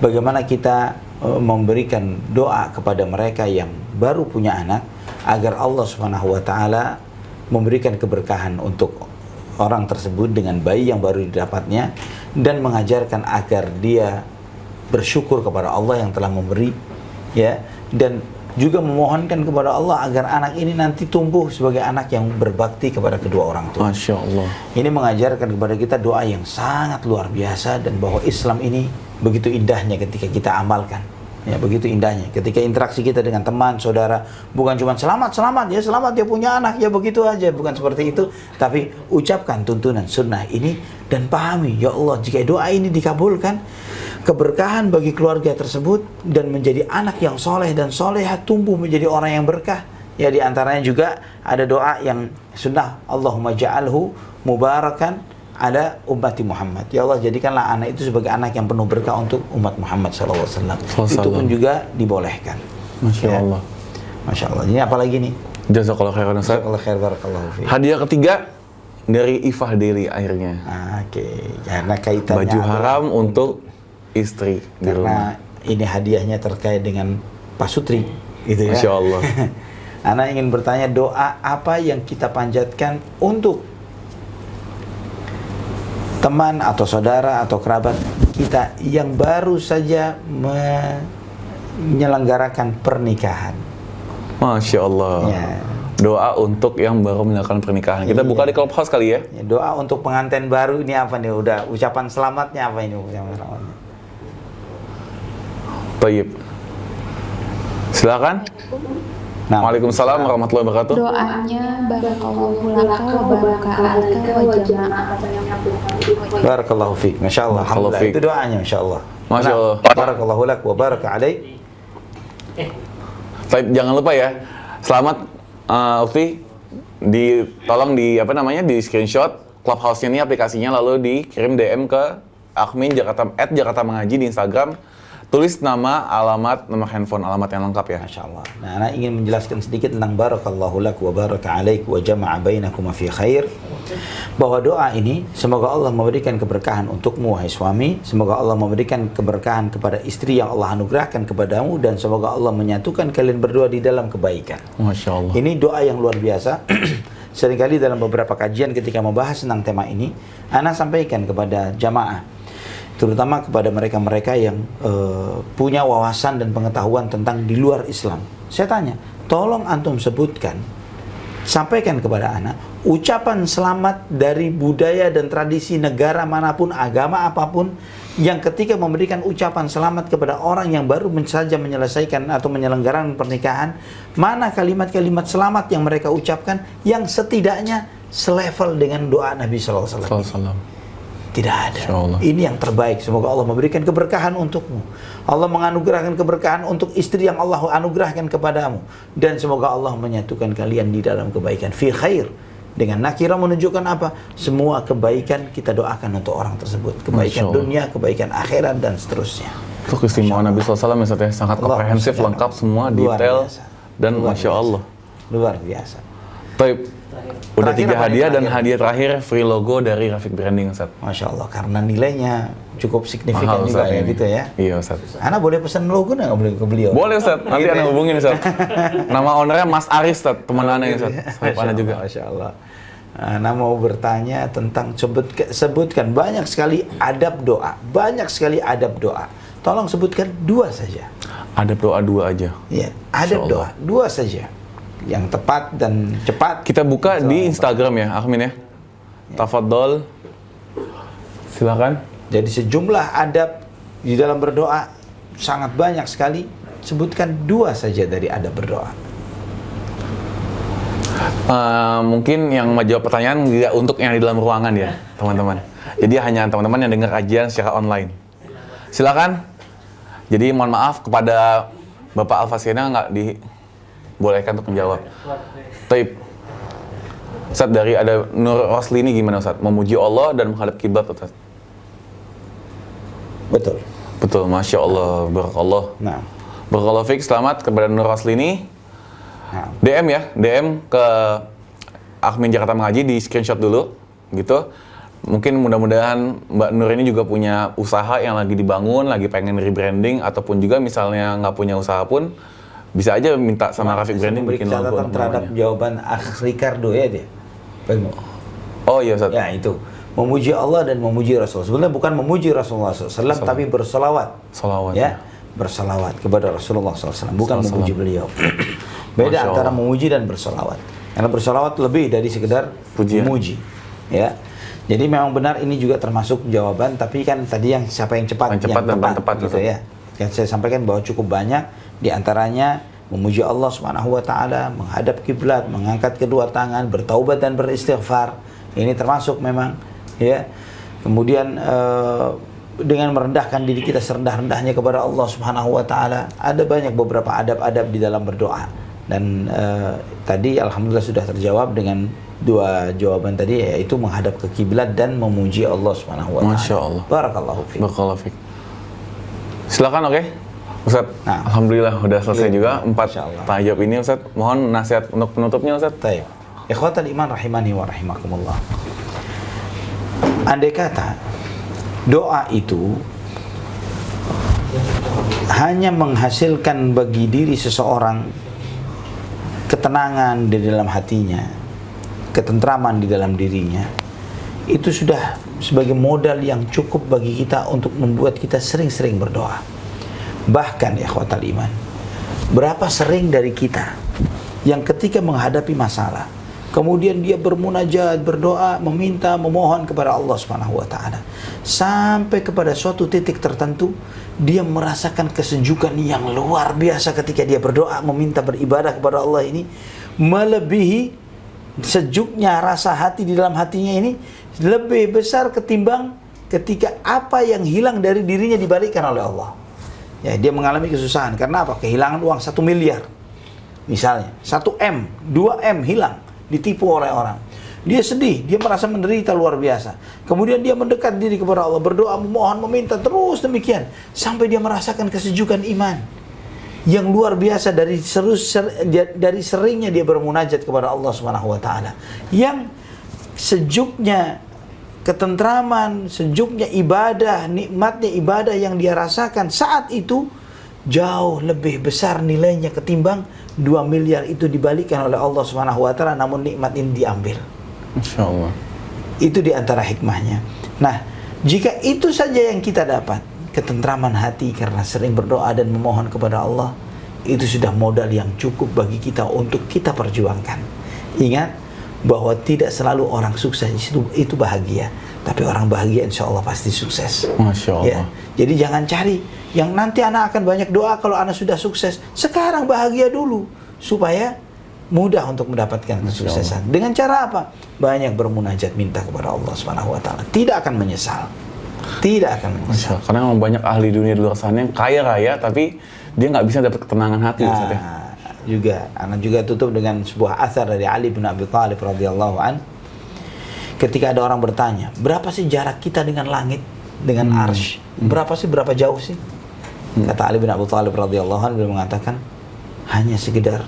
bagaimana kita memberikan doa kepada mereka yang baru punya anak agar Allah Subhanahu wa taala memberikan keberkahan untuk orang tersebut dengan bayi yang baru didapatnya, dan mengajarkan agar dia bersyukur kepada Allah yang telah memberi, ya, dan juga memohonkan kepada Allah agar anak ini nanti tumbuh sebagai anak yang berbakti kepada kedua orang tua. Masya Allah. Ini mengajarkan kepada kita doa yang sangat luar biasa, dan bahwa Islam ini begitu indahnya ketika kita amalkan. Ya, begitu indahnya ketika interaksi kita dengan teman, saudara, bukan cuma selamat dia punya anak, ya begitu aja, bukan seperti itu, tapi ucapkan tuntunan sunnah ini dan pahami, ya Allah, jika doa ini dikabulkan, keberkahan bagi keluarga tersebut dan menjadi anak yang soleh dan soleha, tumbuh menjadi orang yang berkah. Ya, diantaranya juga ada doa yang sunnah, Allahumma ja'alhu mubarakan ada ummati Muhammad. Ya Allah, jadikanlah anak itu sebagai anak yang penuh berkah untuk umat Muhammad SAW. Itu pun juga dibolehkan. Masya Allah. Masya Allah. Ini apa lagi nih? Jazakallah khairan Ustaz. Allah khair, barakallahu fiik. Hadiah ketiga, dari Ifah Daily akhirnya. Oke, karena kaitannya Baju adalah haram untuk istri di rumah. karena ini hadiahnya terkait dengan Pak Sutri, gitu ya. Masya Allah. Ana ingin bertanya, doa apa yang kita panjatkan untuk teman atau saudara atau kerabat kita yang baru saja menyelenggarakan pernikahan? Masya Allah. Ya. Doa untuk yang baru menyalakan pernikahan. Kita buka di Clubhouse kali ya. Ya, doa untuk pengantin baru ini apa nih? Udah ucapan selamatnya apa ini? Ucapan selamatnya. Tayyib. Silakan. Nah, Waalaikumsalam warahmatullahi wabarakatuh. Doanya barakallahu laka wa baraka alaka wa jama'a Barakallahu fiik. Masya Allah. Barakallahu Alhamdulillah. fiik. Itu doanya Masya Allah. Masya Allah. Barakallahu lak wa baraka alaik. Tayyib, jangan lupa ya. Selamat Ukti, tolong di apa namanya di screenshot Clubhouse-nya ini aplikasinya, lalu dikirim DM ke admin @Jakarta Mengaji di Instagram. Tulis nama, alamat, nomor handphone, alamat yang lengkap ya. Masya Allah. Nah, Ana ingin menjelaskan sedikit tentang barakallahu lak wa baraka alaik wa jama'a bainakuma fi khair. Bahwa doa ini semoga Allah memberikan keberkahan untukmu wahai suami, semoga Allah memberikan keberkahan kepada istri yang Allah anugerahkan kepadamu, dan semoga Allah menyatukan kalian berdua di dalam kebaikan. Masya Allah. Ini doa yang luar biasa. Seringkali dalam beberapa kajian ketika membahas tentang tema ini, Ana sampaikan kepada jamaah, terutama kepada mereka-mereka yang punya wawasan dan pengetahuan tentang di luar Islam. Saya tanya, tolong antum sebutkan, sampaikan kepada anak, ucapan selamat dari budaya dan tradisi negara manapun, agama apapun, yang ketika memberikan ucapan selamat kepada orang yang baru saja menyelesaikan atau menyelenggarakan pernikahan, mana kalimat-kalimat selamat yang mereka ucapkan yang setidaknya selevel dengan doa Nabi SAW. Tidak ada. Ini yang terbaik. Semoga Allah memberikan keberkahan untukmu. Allah menganugerahkan keberkahan untuk istri yang Allah anugerahkan kepadamu. Dan semoga Allah menyatukan kalian di dalam kebaikan. Fi khair. Dengan nakirah menunjukkan apa? Semua kebaikan kita doakan untuk orang tersebut. Kebaikan dunia, kebaikan akhirat, dan seterusnya. Itu keistimewaan Nabi SAW ya, sangat komprehensif, lengkap semua, detail, dan Masya Allah. Luar biasa. Taib. Udah 3 hadiah dan hadiah terakhir free logo dari Rafiq Branding, Ustaz. Masya Allah, karena nilainya cukup signifikan Mahal, juga Ustaz, ya, ini. gitu ya. Iya, Ustaz. Ana boleh pesan logo nggak boleh ke beliau? Boleh, Ustaz. Nanti Ana hubungin, Ustaz. Nama ownernya Mas Aris, Ustaz. Teman Ana ya, Ustaz. Sahib Ana juga. Masya Allah. Ana mau bertanya tentang sebutkan banyak sekali adab doa. Banyak sekali adab doa. Tolong sebutkan 2 saja. Adab doa 2 aja. Iya, adab doa 2 saja. Yang tepat dan cepat. Kita buka di Instagram ya, Akhmin ya. Tafadhol. Silakan. Jadi sejumlah adab di dalam berdoa sangat banyak sekali. Sebutkan 2 saja dari adab berdoa. Mungkin yang menjawab pertanyaan tidak untuk yang di dalam ruangan ya, teman-teman. Jadi hanya teman-teman yang dengar kajian secara online. Silakan. Jadi mohon maaf kepada Bapak Alfasiana nggak dibolehkan untuk menjawab. Taib. Ustaz, dari ada Nur Rosli ini gimana Ustaz? Memuji Allah dan menghadap kiblat, Ustaz. Betul. Betul, Masya Allah, barakallah. Nah. Barakallah fiik, selamat kepada Nur Rosli ini. Nah. DM ya, DM ke Admin Jakarta Mengaji, di screenshot dulu, gitu. Mungkin mudah-mudahan Mbak Nur ini juga punya usaha yang lagi dibangun, lagi pengen rebranding, ataupun juga misalnya nggak punya usaha pun, bisa aja minta sama Rafiq Branding bikin logo. Catatan terhadap jawaban Akh Ricardo ya dia. Oh iya Ustaz. Ya itu. Memuji Allah dan memuji Rasul. Sebenarnya bukan memuji Rasulullah SAW, tapi bersolawat. Salawat. Ya, bersolawat kepada Rasulullah SAW, bukan memuji beliau. Beda antara memuji dan bersolawat. Karena bersolawat lebih dari sekedar memuji. Ya. Jadi memang benar ini juga termasuk jawaban, tapi kan tadi yang siapa yang cepat, yang tepat gitu ya. Yang saya sampaikan bahwa cukup banyak di antaranya memuji Allah Subhanahu wa taala, menghadap kiblat, mengangkat kedua tangan, bertaubat dan beristighfar. Ini termasuk memang ya. Kemudian dengan merendahkan diri kita serendah-rendahnya kepada Allah Subhanahu wa taala. Ada banyak beberapa adab-adab di dalam berdoa. Dan tadi alhamdulillah sudah terjawab dengan 2 jawaban tadi, yaitu menghadap ke kiblat dan memuji Allah Subhanahu wa taala. Masya Allah. Barakallahu fiik. Barakallahu fiik. Silakan, oke. Ustaz, Nah, alhamdulillah udah selesai juga 4 Insyaallah. tanya jawab ini Ustaz. Mohon nasihat untuk penutupnya Ustaz. Taib. Ikhwatal iman rahimani wa rahimakumullah. Andai kata doa itu hanya menghasilkan bagi diri seseorang ketenangan di dalam hatinya, ketentraman di dalam dirinya, itu sudah sebagai modal yang cukup bagi kita untuk membuat kita sering-sering berdoa. Bahkan ikhwatal iman, berapa sering dari kita yang ketika menghadapi masalah, kemudian dia bermunajat, berdoa, meminta, memohon kepada Allah Subhanahu wa taala, sampai kepada suatu titik tertentu dia merasakan kesejukan yang luar biasa ketika dia berdoa, meminta, beribadah kepada Allah ini, melebihi sejuknya rasa hati di dalam hatinya ini, lebih besar ketimbang ketika apa yang hilang dari dirinya dibalikkan oleh Allah. Ya, dia mengalami kesusahan karena apa? Kehilangan uang 1 miliar misalnya, 1 M, 2 M hilang, ditipu oleh orang. Dia sedih, dia merasa menderita luar biasa. Kemudian dia mendekat diri kepada Allah, berdoa, memohon, meminta, terus demikian sampai dia merasakan kesejukan iman yang luar biasa dari seringnya dia bermunajat kepada Allah Subhanahu wa taala. Yang sejuknya ketentraman, sejuknya ibadah, nikmatnya ibadah yang dia rasakan saat itu jauh lebih besar nilainya ketimbang 2 miliar itu dibalikkan oleh Allah Subhanahu wa taala, namun nikmat ini diambil. Masya Allah. Itu di antara hikmahnya. Nah, jika itu saja yang kita dapat, ketentraman hati karena sering berdoa dan memohon kepada Allah, itu sudah modal yang cukup bagi kita untuk kita perjuangkan. Ingat bahwa tidak selalu orang sukses itu bahagia, tapi orang bahagia insya Allah pasti sukses. Masya Allah. Ya, jadi jangan cari yang nanti anak akan banyak doa kalau anak sudah sukses. Sekarang bahagia dulu supaya mudah untuk mendapatkan kesuksesan. Dengan cara apa? Banyak bermunajat, minta kepada Allah Subhanahu wa taala. Tidak akan menyesal. Tidak akan menyesal. Karena memang banyak ahli dunia di luar sana yang kaya raya tapi dia nggak bisa dapat ketenangan hati. Juga anak juga tutup dengan sebuah asar dari Ali bin Abi Thalib radhiyallahu an. Ketika ada orang bertanya, berapa sih jarak kita dengan langit, dengan arsy? Berapa jauh sih? Kata Ali bin Abi Thalib radhiyallahu an, beliau mengatakan hanya sekedar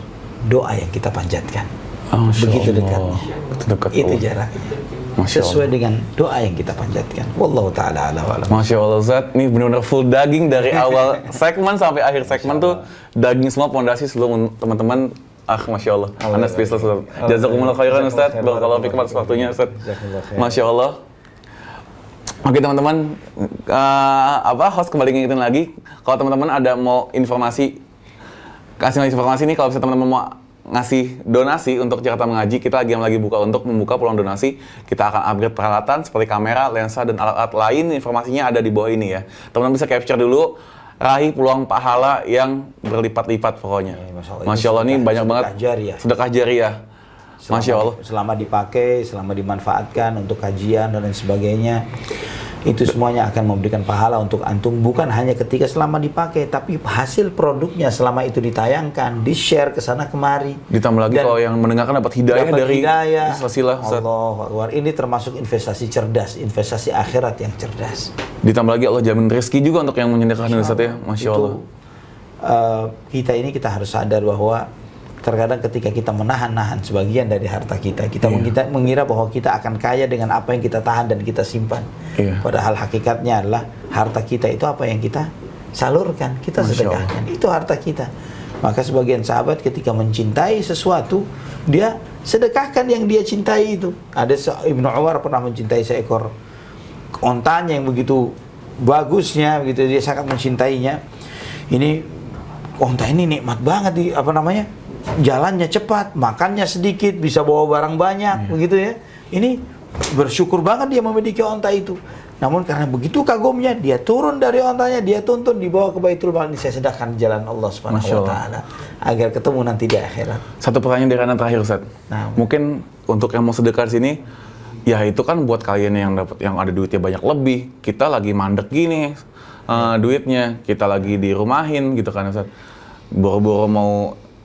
doa yang kita panjatkan. Begitu dekatnya. Itu jaraknya. Sesuai dengan doa yang kita panjatkan. Wallahu ta'ala ala wa alam. Masya Allah Ustaz, ini benar-benar full daging dari awal segmen sampai akhir segmen tuh daging semua, pondasi sebelum teman-teman. Masya Allah. Anda spesial Ustaz. Jazakumullah khairan Ustaz. Barakallahu fikum atas waktunya Ustaz. Masya Allah. Oke teman-teman, host kembali ngingetin lagi, kalau teman-teman ada mau informasi, kasih informasi nih, kalau bisa teman-teman mau ngasih donasi untuk Jakarta Mengaji, kita lagi buka untuk membuka peluang donasi. Kita akan upgrade peralatan seperti kamera, lensa, dan alat-alat lain. Informasinya ada di bawah ini ya. Teman-teman bisa capture dulu, raih peluang pahala yang berlipat-lipat pokoknya. Masya Allah, ini banyak banget sedekah jariah. Masya Allah. Selama dipakai, selama dimanfaatkan untuk kajian dan lain sebagainya, itu semuanya akan memberikan pahala untuk antum, bukan hanya ketika selama dipakai, tapi hasil produknya selama itu ditayangkan, di-share ke sana kemari. Ditambah lagi kalau yang mendengarkan dapat hidayah dari silsilah. Allahu Akbar. Ini termasuk investasi cerdas, investasi akhirat yang cerdas. Ditambah lagi Allah jamin rezeki juga untuk yang menyedekahkan Ustaz ya. Masya Allah. Kita harus sadar bahwa terkadang ketika kita menahan-nahan sebagian dari harta kita, kita mengira bahwa kita akan kaya dengan apa yang kita tahan dan kita simpan. Padahal hakikatnya adalah harta kita itu apa yang kita salurkan, kita sedekahkan. Itu harta kita. Maka sebagian sahabat ketika mencintai sesuatu, dia sedekahkan yang dia cintai itu. Ada Ibnu Umar pernah mencintai seekor ontanya yang begitu bagusnya, begitu dia sangat mencintainya. Ini onta ini nikmat banget jalannya cepat, makannya sedikit, bisa bawa barang banyak, begitu ya. Ini bersyukur banget dia memiliki onta itu. Namun karena begitu kagumnya, dia turun dari ontanya, dia tuntun, dibawa ke Baitul Mal, ini saya sedekahkan jalan Allah Subhanahu wa taala agar ketemu nanti di akhirat. Satu pertanyaan dari Anda terakhir Ustaz. Mungkin untuk yang mau sedekah di sini, ya itu kan buat kalian yang ada duitnya banyak lebih. Kita lagi mandek gini duitnya, kita lagi dirumahin gitu kan Ustaz. Boro-boro mau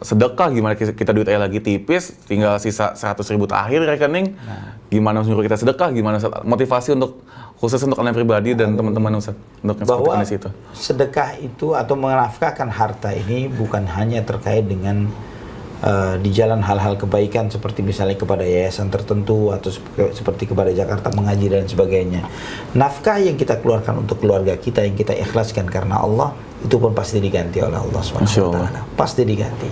sedekah, gimana kita duitnya lagi tipis, tinggal sisa 100.000 terakhir rekening. Gimana suruh kita sedekah, gimana Ustaz? Motivasi khusus untuk Anda pribadi dan teman-teman Ustaz untuk bahwa itu. Sedekah itu atau menafkahkan harta ini bukan hanya terkait dengan di jalan hal-hal kebaikan seperti misalnya kepada yayasan tertentu atau seperti kepada Jakarta Mengaji dan sebagainya. Nafkah yang kita keluarkan untuk keluarga kita yang kita ikhlaskan karena Allah, itu pun pasti diganti oleh Allah SWT. Pasti diganti.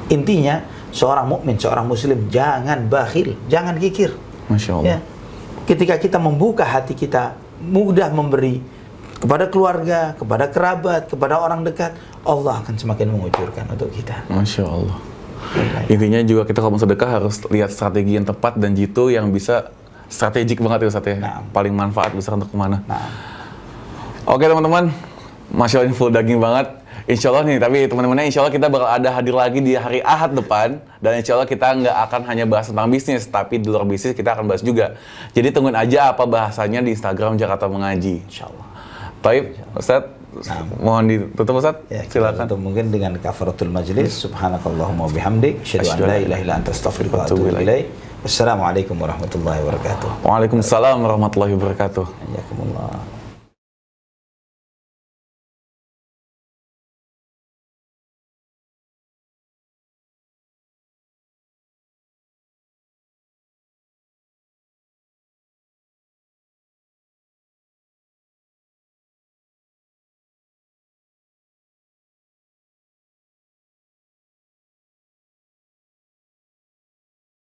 Intinya seorang mukmin, seorang muslim jangan bakhil, jangan kikir. Masya Allah. Ya. Ketika kita membuka hati kita, mudah memberi kepada keluarga, kepada kerabat, kepada orang dekat, Allah akan semakin mengucurkan untuk kita. Masya Allah. Intinya juga kita kalau mau sedekah harus lihat strategi yang tepat dan jitu yang bisa strategik banget ya Ustaz ya. Nah. Paling manfaat besar untuk kemana. Nah. Oke teman-teman, Masya Allah ini full daging banget. Insya Allah nih, tapi teman-teman, insya Allah kita bakal ada hadir lagi di hari Ahad depan. Dan insya Allah kita nggak akan hanya bahas tentang bisnis, tapi di luar bisnis kita akan bahas juga. Jadi tungguin aja apa bahasanya di Instagram Jakarta Mengaji. Insya Allah. Baik, Ustaz, mohon ditutup Ustaz, Ya, silakan. Untuk mungkin dengan kafaratul majlis, subhanakallahumma bihamdik, asyhadu an la ilaha illa anta astaghfiruka wa atubu ilaik. Wassalamualaikum warahmatullahi wabarakatuh. Waalaikumsalam warahmatullahi wabarakatuh. Jazakumullah.